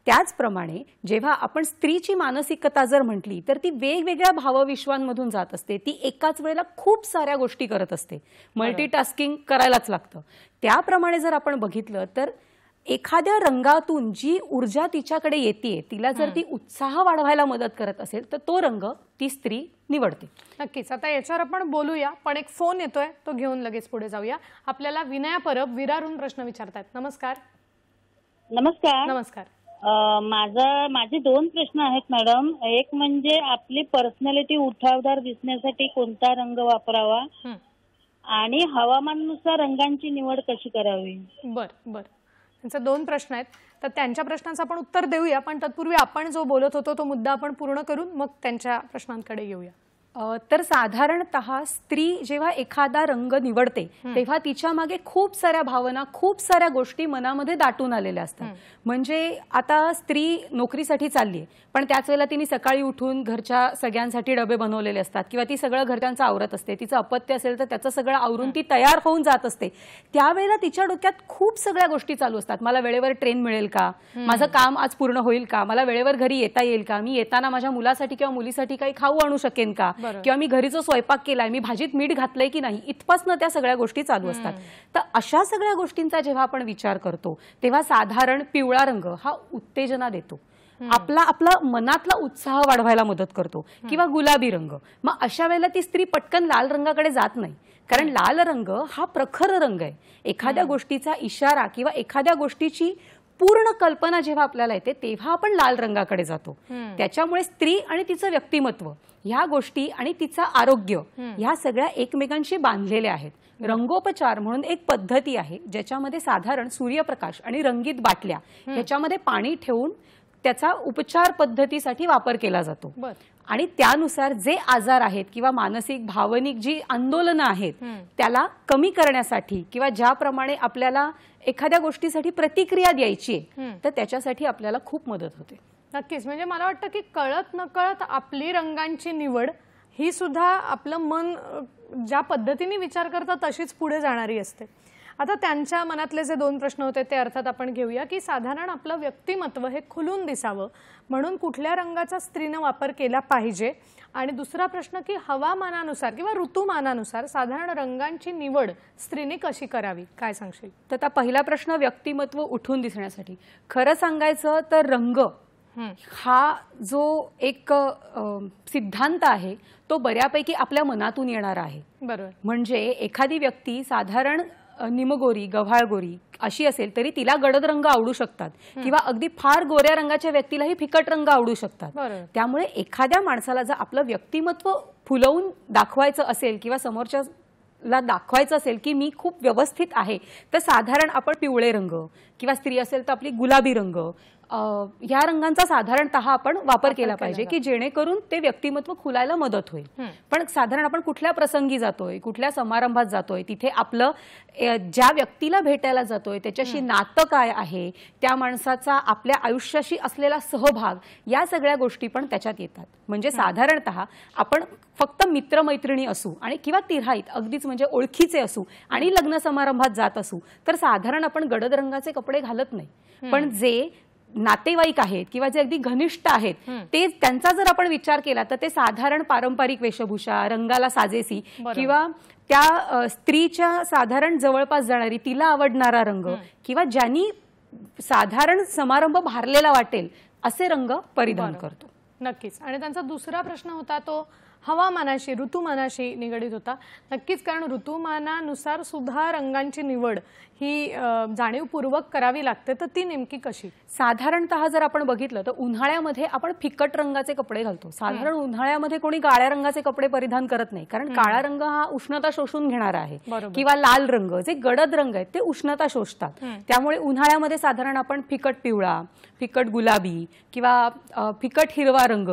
त्याचप्रमाणे जेव्हा आपण स्त्रीची मानसिकता जर म्हटली तर ती वेगवेगळ्या भावविश्वांमधून जात असते. ती एकाच वेळेला खूप साऱ्या गोष्टी करत असते, मल्टीटास्किंग करायलाच लागतं. त्याप्रमाणे जर आपण बघितलं तर एखाद्या रंगातून जी ऊर्जा तिच्याकडे येते तिला जर ती उत्साह वाढवायला मदत करत असेल तर तो रंग ती स्त्री निवडते. नक्कीच. आता याच्यावर आपण बोलूया, पण एक फोन येतोय तो घेऊन लगेच पुढे जाऊया. आपल्याला विनया परब विरारून प्रश्न विचारतात. नमस्कार. नमस्कार. नमस्कार. माझे 2 प्रश्न आहेत मॅडम. एक म्हणजे आपली पर्सनॅलिटी उठावदार दिसण्यासाठी कोणता रंग वापरावा आणि हवामानानुसार रंगांची निवड कशी करावी? बर. त्यांचे 2 प्रश्न आहेत, तर त्यांच्या प्रश्नांचं आपण उत्तर देऊया, पण तत्पूर्वी आपण जो बोलत होतो तो मुद्दा आपण पूर्ण करून मग त्यांच्या प्रश्नांकडे येऊया. तर साधारणतः स्त्री जेव्हा एखादा रंग निवडते तेव्हा तिच्या मागे खूप साऱ्या भावना, खूप साऱ्या गोष्टी मनामध्ये दाटून आलेल्या असतात. म्हणजे आता स्त्री नोकरीसाठी चालली आहे पण त्याच वेळेला तिने सकाळी उठून घरच्या सगळ्यांसाठी डबे बनवलेले असतात किंवा ती सगळं घरच्यांचं आवरत असते. तिचं अपत्य असेल तर त्याचं सगळं आवरून ती तयार होऊन जात असते. त्यावेळेला तिच्या डोक्यात खूप सगळ्या गोष्टी चालू असतात. मला वेळेवर ट्रेन मिळेल का? माझं काम आज पूर्ण होईल का? मला वेळेवर घरी येता येईल का? मी येताना माझ्या मुलासाठी किंवा मुलीसाठी काही खाऊ आणू शकेन का? किंवा मी घरी जो स्वयंपाक केलाय मी भाजीत मीठ घातलंय की नाही, इथपासनं त्या सगळ्या गोष्टी चालू असतात. तर अशा सगळ्या गोष्टींचा जेव्हा आपण विचार करतो तेव्हा साधारण पिवळा रंग हा उत्तेजना देतो, आपला मनातला उत्साह वाढवायला मदत करतो. किंवा गुलाबी रंग, मग अशा वेळेला ती स्त्री पटकन लाल रंगाकडे जात नाही, कारण लाल रंग हा प्रखर रंग आहे. एखाद्या गोष्टीचा इशारा किंवा एखाद्या गोष्टीची पूर्ण कल्पना जेव्हा आपल्याला येते तेव्हा आपण लाल रंगाकडे जातो. त्याच्यामुळे स्त्री आणि तिचं व्यक्तिमत्व ह्या गोष्टी आणि तिचं आरोग्य ह्या सगळ्या एकमेकांशी बांधलेल्या आहेत. रंगोपचार म्हणून एक पद्धती आहे ज्याच्यामध्ये साधारण सूर्यप्रकाश आणि रंगीत बाटल्या ह्याच्यामध्ये पाणी ठेवून त्याचा उपचार पद्धतीसाठी वापर केला जातो. आणि त्यानुसार जे आजार आहेत किंवा मानसिक भावनिक जी आंदोलनं आहेत त्याला कमी करण्यासाठी किंवा ज्याप्रमाणे आपल्याला एखाद्या गोष्टीसाठी प्रतिक्रिया द्यायची तर त्याच्यासाठी आपल्याला खूप मदत होते. नक्कीच. म्हणजे मला वाटतं की कळत नकळत आपली रंगांची निवड ही सुद्धा आपलं मन ज्या पद्धतीने विचार करतं तशीच पुढे जाणारी असते. आता त्यांच्या मनातले जे 2 प्रश्न होते ते अर्थात आपण घेऊया की साधारण आपलं व्यक्तिमत्व हे खुलून दिसावं म्हणून कुठल्या रंगाचा स्त्रीनं वापर केला पाहिजे, आणि दुसरा प्रश्न की हवामानानुसार किंवा ऋतुमानानुसार साधारण रंगांची निवड स्त्रीने कशी करावी, काय सांगशील? तर आता पहिला प्रश्न व्यक्तिमत्व उठून दिसण्यासाठी खरं सांगायचं तर रंग हा जो एक सिद्धांत आहे तो बऱ्यापैकी आपल्या मनातून येणारा आहे. बरोबर. म्हणजे एखादी व्यक्ती साधारण निमगोरी गव्हाळगोरी अशी असेल तरी तिला गडद रंग आवडू शकतात किंवा अगदी फार गोऱ्या रंगाच्या व्यक्तीलाही फिकट रंग आवडू शकतात. त्यामुळे एखाद्या माणसाला जर आपलं व्यक्तिमत्व फुलवून दाखवायचं असेल किंवा समोरच्याला दाखवायचं असेल की मी खूप व्यवस्थित आहे तर साधारण आपण पिवळे रंग किंवा स्त्री असेल तर आपली गुलाबी रंग ह्या रंगांचा साधारणतः आपण वापर केला पाहिजे की जेणेकरून ते व्यक्तिमत्व खुलायला मदत होईल. पण साधारण आपण कुठल्या प्रसंगी जातोय, कुठल्या समारंभात जातोय, तिथे आपलं ज्या व्यक्तीला भेटायला जातोय त्याच्याशी नातं काय आहे, त्या माणसाचा आपल्या आयुष्याशी असलेला सहभाग, या सगळ्या गोष्टी पण त्याच्यात येतात. म्हणजे साधारणतः आपण फक्त मित्रमैत्रिणी असू आणि किंवा तिराईत अगदीच म्हणजे ओळखीचे असू आणि लग्न समारंभात जात असू तर साधारण आपण गडद रंगाचे कपडे घालत नाही. पण जे नातेवाईक आहेत किंवा जे अगदी घनिष्ठ आहेत ते त्यांचा जर आपण विचार केला तर ते साधारण पारंपरिक वेशभूषा, रंगाला साजेसी किंवा त्या स्त्रीच्या साधारण जवळपास जाणारी तिला आवडणारा रंग किंवा ज्यांनी साधारण समारंभ भारलेला वाटेल असे रंग परिधान करतो. नक्कीच. आणि त्यांचा दुसरा प्रश्न होता तो हवामानाशी, ऋतुमानाशी निगडित होता. नक्कीच, कारण ऋतुमानानुसार सुद्धा रंगांची निवड ही जाणीवपूर्वक करावी लागते. तर ती नेमकी कशी? साधारणतः जर आपण बघितलं तर उन्हाळ्यामध्ये आपण फिकट रंगाचे कपडे घालतो. साधारण उन्हाळ्यामध्ये कोणी काळ्या रंगाचे कपडे परिधान करत नाही, कारण काळा रंग हा उष्णता शोषून घेणारा आहे. किंवा लाल रंग, जे गडद रंग आहेत ते उष्णता शोषतात. त्यामुळे उन्हाळ्यामध्ये साधारण आपण फिकट पिवळा, फिकट गुलाबी किंवा फिकट हिरवा रंग,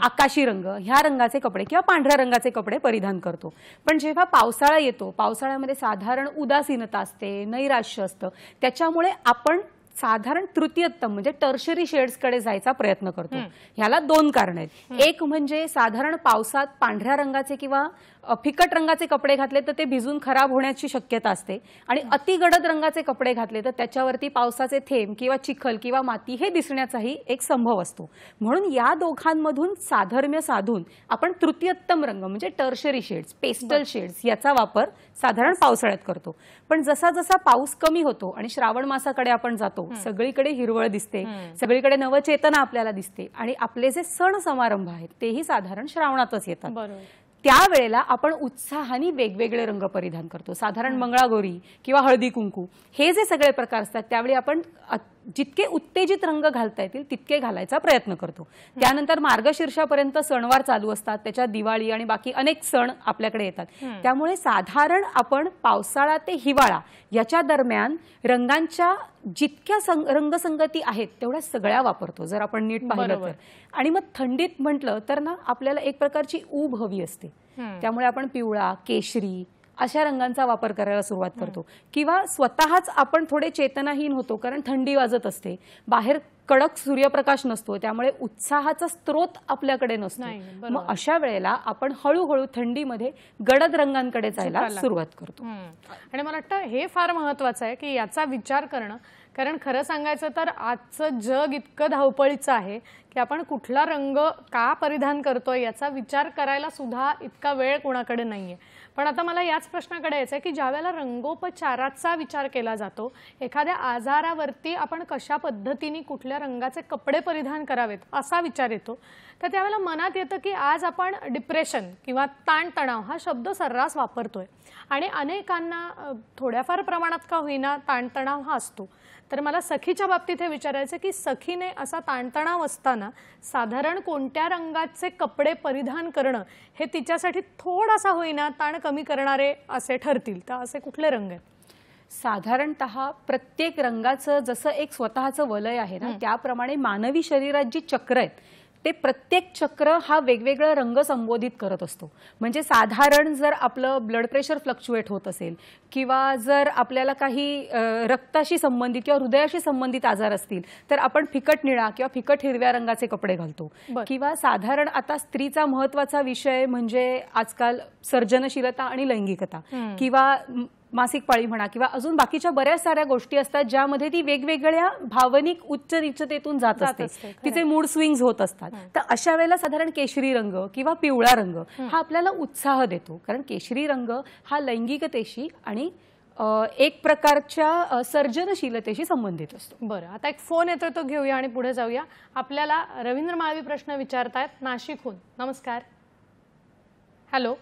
आकाशी रंग ह्या रंगाचे कपडे किंवा पांढऱ्या रंगाचे कपडे परिधान करतो. पण जेव्हा पावसाळा येतो, पावसाळ्यामध्ये साधारण उदासीनता असते, नैराश्य असतं, त्याच्यामुळे आपण साधारण तृतीयतम म्हणजे टर्शरी शेड्सकडे जायचा प्रयत्न करतो. ह्याला दोन कारण आहेत. एक म्हणजे साधारण पावसात पांढऱ्या रंगाचे किंवा फिकट रंगाचे कपडे घातले तर ते भिजून खराब होण्याची शक्यता असते आणि अति गडद रंगाचे कपडे घातले तर त्याच्यावरती पावसाचे थेंब किंवा चिखल किंवा माती हे दिसण्याचाही एक संभव असतो. म्हणून या दोघांमधून साधर्म्य साधून आपण तृतीयतम रंग म्हणजे टर्शरी शेड्स, पेस्टल शेड्स याचा वापर साधारण पावसाळ्यात करतो. पण जसा जसा पाऊस कमी होतो आणि श्रावण मासाकडे आपण जातो, सगळीकडे हिरवळ दिसते, सगळीकडे नवचेतना आपल्याला दिसते आणि आपले जे सण समारंभ आहेत तेही साधारण श्रावणातच येतात. त्यावेळेला आपण उत्साहाने वेगवेगळे रंग परिधान करतो. साधारण मंगळागौरी किंवा हळदी कुंकू हे जे सगळे प्रकार असतात त्यावेळी आपण जितके उत्तेजित रंग घालता येतील तितके घालायचा प्रयत्न करतो. त्यानंतर मार्गशीर्षापर्यंत सणवार चालू असतात, त्याच्यात दिवाळी आणि बाकी अनेक सण आपल्याकडे येतात. त्यामुळे साधारण आपण पावसाळा ते हिवाळा याच्या दरम्यान रंगांच्या जितक्या रंगसंगती आहेत तेवढ्या सगळ्या वापरतो जर आपण नीट पाहिलं तर. आणि मग थंडीत म्हटलं तर ना आपल्याला एक प्रकारची ऊब हवी असते, त्यामुळे आपण पिवळा, केशरी अशा रंगांचा वापर करायला सुरुवात करतो. किंवा स्वतःच आपण थोडे चेतनाहीन होतो कारण थंडी वाजत असते, बाहेर कडक सूर्यप्रकाश नसतो, त्यामुळे उत्साहाचा स्रोत आपल्याकडे नसतो. मग अशा वेळेला आपण हळूहळू थंडीमध्ये गडद रंगांकडे जायला सुरुवात करतो. आणि मला वाटतं हे फार महत्वाचं आहे की याचा विचार करणं, कारण खरं सांगायचं तर आजचं जग इतकं धावपळीचं आहे की आपण कुठला रंग का परिधान करतोय याचा विचार करायला सुद्धा इतका वेळ कोणाकडे नाहीये. पण आता मला याच प्रश्नाकडे यायचं आहे की ज्यावेळेला रंगोपचाराचा विचार केला जातो, एखाद्या आजारावरती आपण कशा पद्धतीने कुठल्या रंगाचे कपडे परिधान करावेत असा विचार येतो, तर त्यावेळेला मनात येतं की आज आपण डिप्रेशन किंवा ताणतणाव हा शब्द सर्रास वापरतोय आणि अनेकांना थोड्याफार प्रमाणात का होईना ताणतणाव हा असतो. तर मला सखीच्या बाबतीत हे विचारायचं की सखीने असा ताणतणाव असताना साधारण कोणत्या रंगाचे कपडे परिधान करणं हे तिच्यासाठी थोडासा होईना ताण कमी करणारे असे ठरतील, तर असे कुठले रंग आहेत? साधारणतः प्रत्येक रंगाचं जसं एक स्वतःचं वलय आहे ना, त्याप्रमाणे मानवी शरीरात जी चक्र आहेत ते प्रत्येक चक्र हा वेगवेगळा रंग संबोधित करत असतो. म्हणजे साधारण जर आपलं ब्लड प्रेशर फ्लक्च्युएट होत असेल किंवा जर आपल्याला काही रक्ताशी संबंधित किंवा हृदयाशी संबंधित आजार असतील तर आपण फिकट निळा किंवा फिकट हिरव्या रंगाचे कपडे घालतो. किंवा साधारण आता स्त्रीचा महत्त्वाचा विषय म्हणजे आजकाल सर्जनशीलता आणि लैंगिकता किंवा मासिक पाळी म्हणा किंवा अजून बाकीच्या बऱ्याच साऱ्या गोष्टी असतात ज्यामध्ये ती वेगवेगळ्या भावनिक उच्च नीचतेतून जात असते, तिचे मूड स्विंग्स होत असतात. तर अशा वेळेला साधारण केशरी रंग किंवा पिवळा रंग हा आपल्याला उत्साह देतो, कारण केशरी रंग हा लैंगिकतेशी आणि एक प्रकारच्या सर्जनशीलतेशी संबंधित असतो. बरं, आता एक फोन येतोय तो घेऊया आणि पुढे जाऊया. आपल्याला रवींद्र माळवी प्रश्न विचारतायत नाशिकहून. नमस्कार. Hello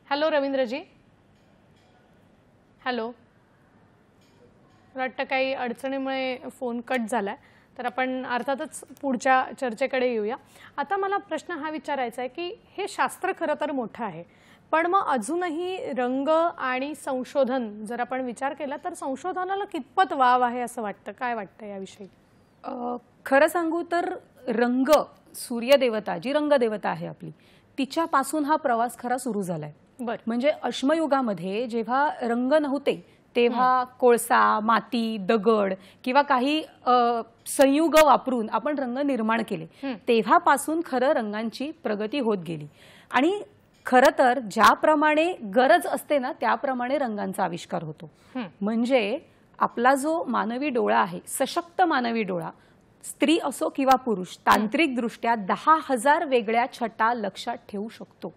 hello Ravindraji. हॅलो. वाटतं काही अडचणीमुळे फोन कट झालाय, तर आपण अर्थातच पुढच्या चर्चेकडे येऊया. आता मला प्रश्न हा विचारायचा आहे की हे शास्त्र खरं तर मोठं आहे, पण मग अजूनही रंग आणि संशोधन जर आपण विचार केला तर संशोधनाला कितपत वाव आहे असं वाटतं? काय वाटतं याविषयी? खरं सांगू तर रंग, सूर्यदेवता जी रंगदेवता आहे आपली, तिच्यापासून हा प्रवास खरा सुरू झालाय. म्हणजे अश्मयुगामध्ये जेव्हा रंग नव्हते तेव्हा कोळसा, माती, दगड किंवा काही संयुग वापरून आपण रंग निर्माण केले. तेव्हापासून खरं रंगांची प्रगती होत गेली. आणि खरं तर ज्याप्रमाणे गरज असते ना त्याप्रमाणे रंगांचा आविष्कार होतो. म्हणजे आपला जो मानवी डोळा आहे, सशक्त मानवी डोळा, स्त्री असो किंवा पुरुष, तांत्रिकदृष्ट्या 10,000 वेगळ्या छटा लक्षात ठेवू शकतो.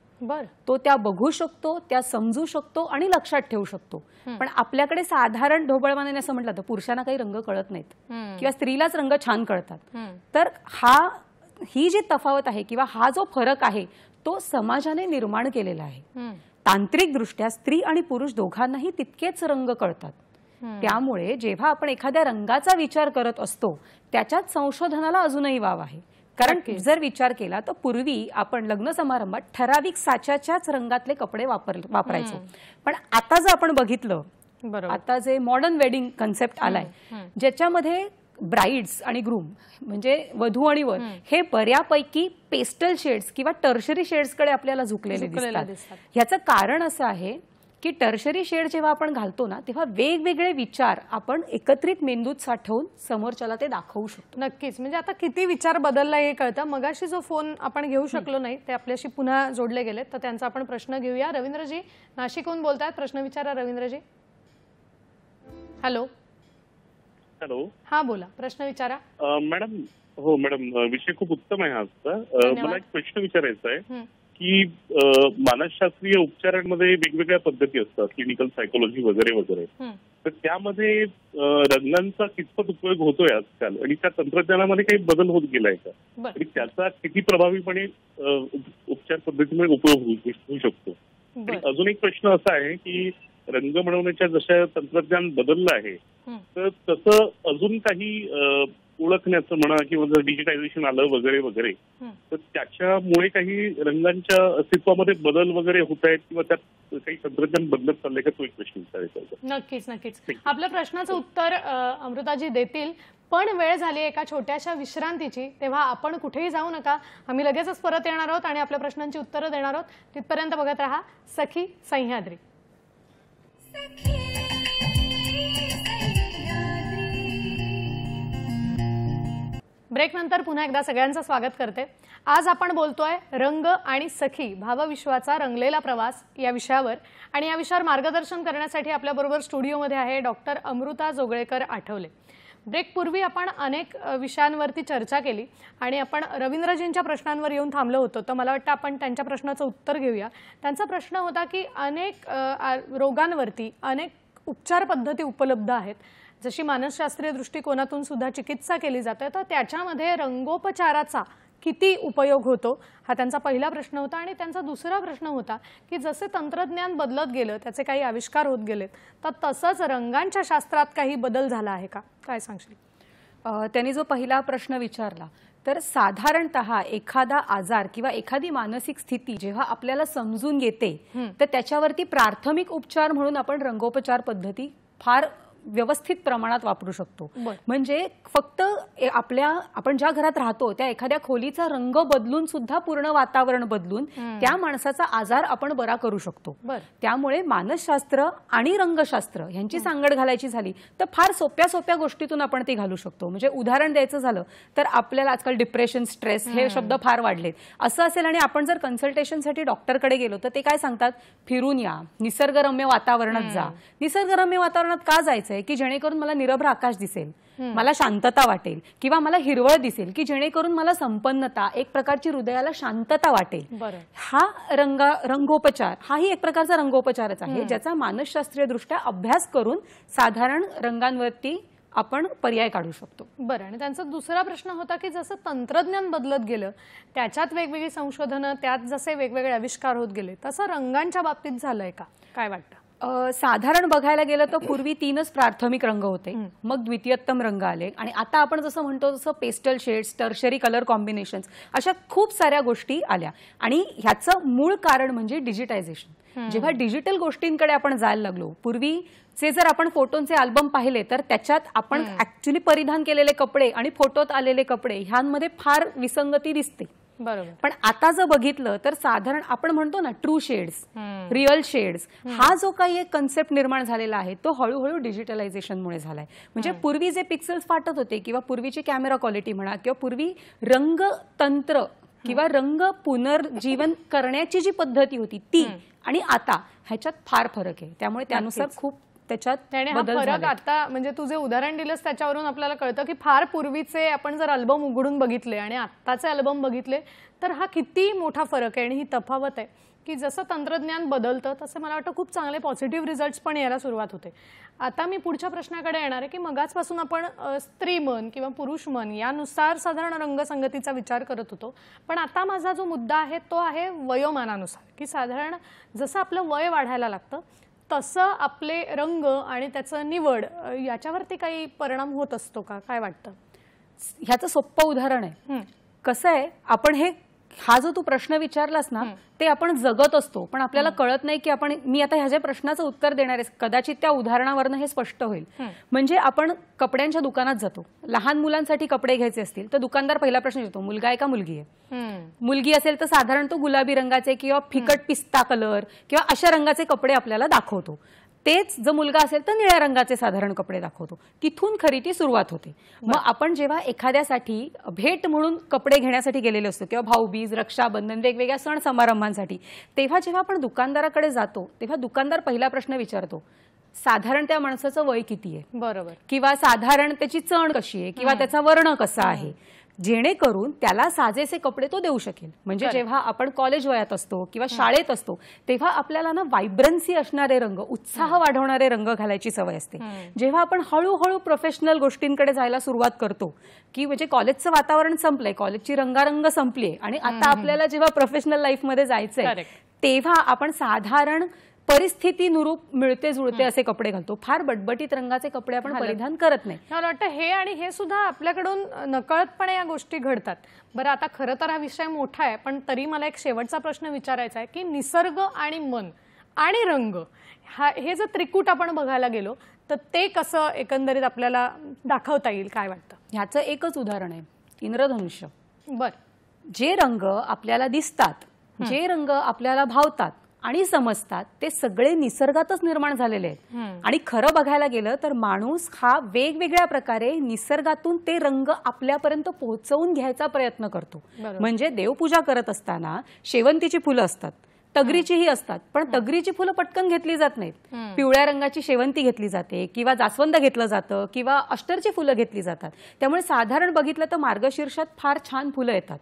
तो त्या बघू शकतो, त्या समजू शकतो आणि लक्षात ठेवू शकतो. पण आपल्याकडे साधारण ढोबळमानाने असं म्हटलं तर पुरुषांना काही रंग कळत नाहीत किंवा स्त्रीलाच रंग छान कळतात. तर ही जी तफावत आहे किंवा हा जो फरक आहे तो समाजाने निर्माण केलेला आहे. तांत्रिकदृष्ट्या स्त्री आणि पुरुष दोघांनाही तितकेच रंग कळतात. त्यामुळे जेव्हा आपण एखाद्या रंगाचा विचार करत असतो त्याच्यात संशोधनाला अजूनही वाव आहे. कारण जर विचार केला तर पूर्वी आपण लग्न समारंभात ठराविक साच्याच्याच रंगातले कपडे वापरायचो. पण आता जर आपण बघितलं, आता जे मॉडर्न वेडिंग कन्सेप्ट आलाय ज्याच्यामध्ये ब्राइड्स आणि ग्रूम म्हणजे वधू आणि वर हे बऱ्यापैकी पेस्टल शेड्स किंवा टर्शरी शेड्सकडे आपल्याला झुकलेले दिसतात. ह्याचं कारण असं आहे की टर्शरी शेड जेव्हा आपण घालतो ना तेव्हा वेगवेगळे विचार आपण एकत्रित मेंदूत साठवून समोरच्याला ते दाखवू शकतो. नक्कीच. म्हणजे आता किती विचार बदलला हे कळतं. मगाशी जो फोन आपण घेऊ शकलो नाही ते आपल्याशी पुन्हा जोडले गेले, तर त्यांचा आपण प्रश्न घेऊया. रवींद्रजी नाशिकहून बोलतायत, प्रश्न विचारा रवींद्रजी. हॅलो. हॅलो. हा बोला, प्रश्न विचारा. मॅडम. हो मॅडम, विषय खूप उत्तम आहे आजचा. मला एक प्रश्न विचारायचा आहे की मानसशास्त्रीय उपचारांमध्ये वेगवेगळ्या पद्धती असतात, क्लिनिकल सायकोलॉजी वगैरे वगैरे. तर त्यामध्ये रंगांचा कितपत उपयोग होतोय आजकाल आणि त्या तंत्रज्ञानामध्ये काही बदल होत गेलाय का? आणि त्याचा किती प्रभावीपणे उपचार पद्धतीमुळे उपयोग होऊ शकतो? आणि अजून एक प्रश्न असा आहे की रंग बनवण्याच्या जशा तंत्रज्ञान बदललं आहे तर तसं अजून काही ओळखण्याचं म्हणा किंवा जर डिजिटायझेशन आलं वगैरे वगैरे तर त्याच्यामुळे काही रंगांच्या अस्तित्वामध्ये बदल वगैरे होत आहेत किंवा त्यात काही तंत्रज्ञान बदलत चाललंय का? तो एक प्रश्न विचारायचा होता. नक्कीच नक्कीच. आपल्या प्रश्नाचं उत्तर अमृताजी देतील, पण वेळ झाली एका छोट्याशा विश्रांतीची. तेव्हा आपण कुठेही जाऊ नका, आम्ही लगेचच परत येणार आहोत आणि आपल्या प्रश्नांची उत्तरं देणार आहोत. तिथपर्यंत बघत राहा सखी सह्याद्री. ब्रेक नंतर पुन्हा एकदा सगळ्यांचं स्वागत करते. आज आपण बोलतोय रंग आणि सखी भावविश्वाचा रंगलेला प्रवास या विषयावर. आणि या विषयावर मार्गदर्शन करण्यासाठी आपल्याबरोबर स्टुडिओमध्ये आहे डॉक्टर अमृता जोगळेकर आठवले. ब्रेक पूर्वी आपण अनेक विषयांवरती चर्चा केली आणि आपण रवींद्रजींच्या प्रश्नांवर येऊन थांबलो होतो. तर मला वाटतं आपण त्यांच्या प्रश्नाचं उत्तर घेऊया. त्यांचा प्रश्न होता की अनेक रोगांवरती अनेक उपचार पद्धती उपलब्ध आहेत, जशी मानसशास्त्रीय दृष्टिकोनातून सुद्धा चिकित्सा केली जाते, तर त्याच्यामध्ये रंगोपचाराचा किती उपयोग होतो हा त्यांचा पहिला प्रश्न होता. आणि त्यांचा दुसरा प्रश्न होता की जसे तंत्रज्ञान बदलत गेलं, त्याचे काही आविष्कार होत गेलेत, तर तसंच रंगांच्या शास्त्रात काही बदल झाला आहे का? काय सांगशील? त्यांनी जो पहिला प्रश्न विचारला तर साधारणतः एखादा आजार किंवा एखादी मानसिक स्थिती जेव्हा आपल्याला समजून येते तर त्याच्यावरती प्राथमिक उपचार म्हणून आपण रंगोपचार पद्धती फार व्यवस्थित प्रमाणात वापरू शकतो. म्हणजे फक्त आपण ज्या घरात राहतो त्या एखाद्या खोलीचा रंग बदलून सुद्धा पूर्ण वातावरण बदलून त्या माणसाचा आजार आपण बरा करू शकतो. त्यामुळे मानसशास्त्र आणि रंगशास्त्र यांची सांगड घालायची झाली तर फार सोप्या सोप्या गोष्टीतून आपण ती घालू शकतो. म्हणजे उदाहरण द्यायचं झालं तर आपल्याला आजकाल डिप्रेशन, स्ट्रेस हे शब्द फार वाढलेत. असं असेल आणि आपण जर कन्सल्टेशनसाठी डॉक्टरकडे गेलो तर ते काय सांगतात, फिरून या, निसर्गरम्य वातावरणात जा. निसर्गरम्य वातावरणात का जायचं की जेणेकरून मला निरभ्र आकाश दिसेल, मला शांतता वाटेल, किंवा मला हिरवळ दिसेल की जेणेकरून मला संपन्नता, एक प्रकारची हृदयाला शांतता वाटेल. हा रंगोपचार हाही एक प्रकारचा रंगोपचारच आहे ज्याचा मानसशास्त्रीय दृष्ट्या अभ्यास करून साधारण रंगांवरती आपण पर्याय काढू शकतो. बरं. आणि त्यांचा दुसरा प्रश्न होता की जसं तंत्रज्ञान बदलत गेलं, त्याच्यात वेगवेगळी संशोधनं, त्यात जसे वेगवेगळे आविष्कार होत गेले, तसं रंगांच्या बाबतीत झालंय का? काय वाटतं? साधारण बघायला गेलं तर पूर्वी 3च प्राथमिक रंग होते, मग द्वितीयतम रंग आले आणि आता आपण जसं म्हणतो तसं pastel shades, tertiary colour combinations अशा खूप साऱ्या गोष्टी आल्या. आणि ह्याचं मूळ कारण म्हणजे डिजिटायझेशन. जेव्हा डिजिटल गोष्टींकडे आपण जायला लागलो, पूर्वीचे जर आपण फोटोंचे अल्बम पाहिले तर त्याच्यात आपण ऍक्च्युली परिधान केलेले कपडे आणि फोटोत आलेले कपडे ह्यांमध्ये फार विसंगती दिसते. बरोबर. पण आता जर बघितलं तर साधारण आपण म्हणतो ना ट्रू शेड्स, रिअल शेड्स, हा जो काही एक कन्सेप्ट निर्माण झालेला आहे तो हळूहळू डिजिटलायझेशनमुळे झालाय. म्हणजे पूर्वी जे पिक्सेल्स फाटत होते किंवा पूर्वीची कॅमेरा क्वालिटी म्हणा किंवा पूर्वी रंगतंत्र किंवा रंग पुनर्जीवन करण्याची जी पद्धती होती ती आणि आता ह्याच्यात फार फरक आहे. त्यामुळे त्यानुसार खूप त्याच्यात बदल फरक आता म्हणजे तुझे उदाहरण दिलंस त्याच्यावरून आपल्याला कळतं की फार पूर्वीचे आपण जर अल्बम उघडून बघितले आणि आत्ताचे अल्बम बघितले तर हा किती मोठा फरक आहे आणि ही तफावत आहे की जसं तंत्रज्ञान बदलतं तसं मला वाटतं खूप चांगले पॉझिटिव्ह रिझल्ट्स पण यायला सुरुवात होते. आता मी पुढच्या प्रश्नाकडे येणार आहे की मगाचपासून आपण स्त्री मन किंवा पुरुष मन यानुसार साधारण रंगसंगतीचा विचार करत होतो, पण आता माझा जो मुद्दा आहे तो आहे वयोमानानुसार, की साधारण जसं आपलं वय वाढायला लागतं तसं आपले रंग आणि त्याचं निवड याच्यावरती काही परिणाम होत असतो का, काय वाटतं? ह्याचं सोपं उदाहरण आहे. कसं आहे, आपण हा जो तू प्रश्न विचारलास ना ते आपण जगत असतो पण आपल्याला कळत नाही की मी आता ह्याच्या प्रश्नाचं उत्तर देणार आहे. कदाचित त्या उदाहरणावरनं हे स्पष्ट होईल. म्हणजे आपण कपड्यांच्या दुकानात जातो, लहान मुलांसाठी कपडे घ्यायचे असतील तर दुकानदार पहिला प्रश्न विचारतो, मुलगा आहे का मुलगी आहे? मुलगी असेल तर साधारण तो गुलाबी रंगाचे किंवा फिकट पिस्ता कलर किंवा अशा रंगाचे कपडे आपल्याला दाखवतो. तेच जर मुलगा असेल तर निळ्या रंगाचे साधारण कपडे दाखवतो. तिथून खरेदी सुरुवात होते. मग आपण जेव्हा एखाद्यासाठी भेट म्हणून कपडे घेण्यासाठी गेलेले असतो किंवा भाऊबीज, रक्षाबंधन, वेगवेगळ्या सण समारंभांसाठी, तेव्हा जेव्हा आपण दुकानदाराकडे जातो तेव्हा दुकानदार पहिला प्रश्न विचारतो, साधारण त्या माणसाचं वय किती आहे, बरोबर, किंवा साधारण त्याची चण कशी आहे किंवा त्याचा वर्ण कसा आहे, जेणेकरून त्याला साजेसे कपडे तो देऊ शकेल. म्हणजे जेव्हा आपण कॉलेज वयात असतो किंवा शाळेत असतो तेव्हा आपल्याला ना व्हायब्रन्सी असणारे रंग, उत्साह वाढवणारे रंग घालायची सवय असते. जेव्हा आपण हळूहळू प्रोफेशनल गोष्टींकडे जायला सुरुवात करतो की म्हणजे कॉलेजचं वातावरण संपलंय, कॉलेजची रंगारंग संपलीये आणि आता आपल्याला जेव्हा प्रोफेशनल लाईफमध्ये जायचंय तेव्हा आपण साधारण परिस्थितीनुरूप मिळते जुळते असे कपडे घालतो. फार बटबटीत रंगाचे कपडे आपण परिधान करत नाही. मला वाटतं हे आणि हे सुद्धा आपल्याकडून नकळतपणे या गोष्टी घडतात. बरं, आता खरं तर हा विषय मोठा आहे पण तरी मला एक शेवटचा प्रश्न विचारायचा आहे की निसर्ग आणि मन आणि रंग हे जर त्रिकूट आपण बघायला गेलो तर ते कसं एकंदरीत आपल्याला दाखवता येईल, काय वाटतं? ह्याचं एकच उदाहरण आहे, इंद्रधनुष्य. बरं, जे रंग आपल्याला दिसतात, जे रंग आपल्याला भावतात आणि समजतात ते सगळे निसर्गातच निर्माण झालेले आहेत. आणि खरं बघायला गेलं तर माणूस हा वेगवेगळ्या प्रकारे निसर्गातून ते रंग आपल्यापर्यंत पोहोचवून घ्यायचा प्रयत्न करतो. म्हणजे देवपूजा करत असताना शेवंतीची फुलं असतात, तगरीचीही असतात, पण तगरीची फुलं पटकन घेतली जात नाहीत. पिवळ्या रंगाची शेवंती घेतली जाते किंवा जास्वंद घेतलं जातं किंवा अष्टरची फुलं घेतली जातात. त्यामुळे साधारण बघितलं तर मार्गशीर्षात फार छान फुलं येतात.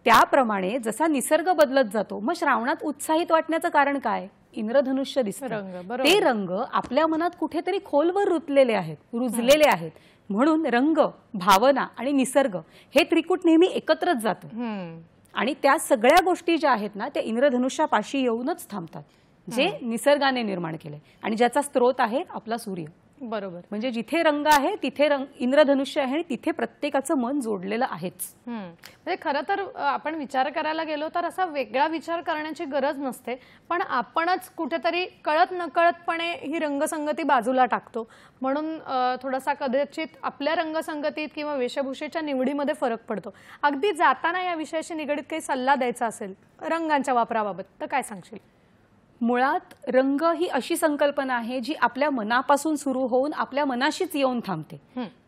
त्याप्रमाणे जसा निसर्ग बदलत जातो मग श्रावणात उत्साहित वाटण्याचं कारण काय? इंद्रधनुष्य दिसतं. ते रंग आपल्या मनात कुठेतरी खोलवर रुजलेले आहेत. म्हणून रंग, भावना आणि निसर्ग हे त्रिकूट नेहमी एकत्रच जातं. आणि त्या सगळ्या गोष्टी ज्या आहेत ना त्या इंद्रधनुष्यापाशी येऊनच थांबतात, जे निसर्गाने निर्माण केले आणि ज्याचा स्रोत आहे आपला सूर्य. बरोबर. म्हणजे जिथे रंग आहे तिथे इंद्रधनुष्य आहे आणि तिथे प्रत्येकाचं मन जोडलेलं आहेच. म्हणजे खरं तर आपण विचार करायला गेलो तर असा वेगळा विचार करण्याची गरज नसते, पण आपणच कुठेतरी कळत नकळतपणे ही रंगसंगती बाजूला टाकतो. म्हणून थोडासा कदाचित आपल्या रंगसंगतीत किंवा वेशभूषेच्या निवडीमध्ये फरक पडतो. अगदी जाताना या विषयाशी निगडीत काही सल्ला द्यायचा असेल रंगांच्या वापराबाबत तर काय सांगशील? मुळात रंग ही अशी संकल्पना आहे जी आपल्या मनापासून सुरू होऊन आपल्या मनाशीच येऊन थांबते.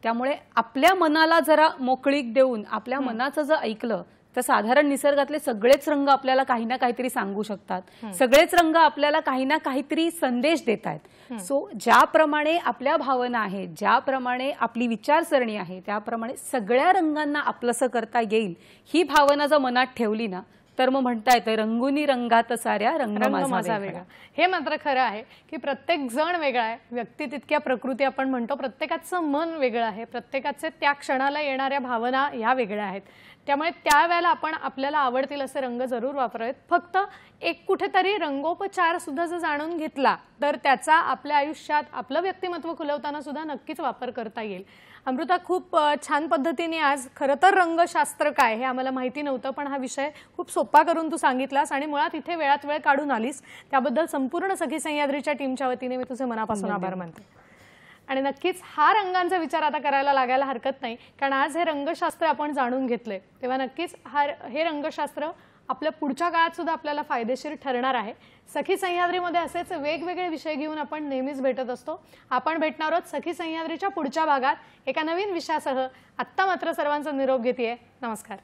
त्यामुळे आपल्या मनाला जरा मोकळीक देऊन आपल्या मनाचं जर ऐकलं तर साधारण निसर्गातले सगळेच रंग आपल्याला काही ना काहीतरी सांगू शकतात. सगळेच रंग आपल्याला काही ना काहीतरी संदेश देत आहेत. सो ज्याप्रमाणे आपल्या भावना आहेत, ज्याप्रमाणे आपली विचारसरणी आहे त्याप्रमाणे सगळ्या रंगांना आपलंसं करता येईल ही भावना जर मनात ठेवली ना तर मग म्हणता येतं रंगुनी रंगात साऱ्या रंग माझा वेगळा. हे मात्र खरं आहे की प्रत्येक जण वेगळा आहे, व्यक्ती तितक्या प्रकृती आपण म्हणतो, प्रत्येकाचं मन वेगळं आहे, प्रत्येकाचे त्या क्षणाला येणाऱ्या भावना ह्या वेगळ्या आहेत. त्यामुळे त्यावेळेला आपण आपल्याला आवडतील असे रंग जरूर वापरावेत. फक्त एक कुठेतरी रंगोपचार सुद्धा जर जाणून घेतला तर त्याचा आपल्या आयुष्यात आपलं व्यक्तिमत्व खुलवताना सुद्धा नक्कीच वापर करता येईल. अमृता, खूप छान पद्धतीने आज खरं तर रंगशास्त्र काय हे आम्हाला माहिती नव्हतं, पण हा विषय खूप सोपा करून तू सांगितलास आणि मुळात इथे वेळात वेळ काढून आलीस त्याबद्दल संपूर्ण सखी सह्याद्रीच्या टीमच्या वतीने मी तुझे मनापासून आभार मानते. आणि नक्कीच हा रंगांचा विचार आता करायला लागायला हरकत नाही, कारण आज हे रंगशास्त्र आपण जाणून घेतले तेव्हा नक्कीच हे रंगशास्त्र आपल्या पुढच्या काळात सुद्धा आपल्याला फायदेशीर ठरणार आहे. सखी सह्याद्रीमध्ये असेच वेगवेगळे विषय घेऊन आपण नेहमीच भेटत असतो. आपण भेटणार आहोत सखी सह्याद्रीच्या पुढच्या भागात एका नवीन विषयासह. आत्ता मात्र सर्वांचा निरोप घेतेय. नमस्कार.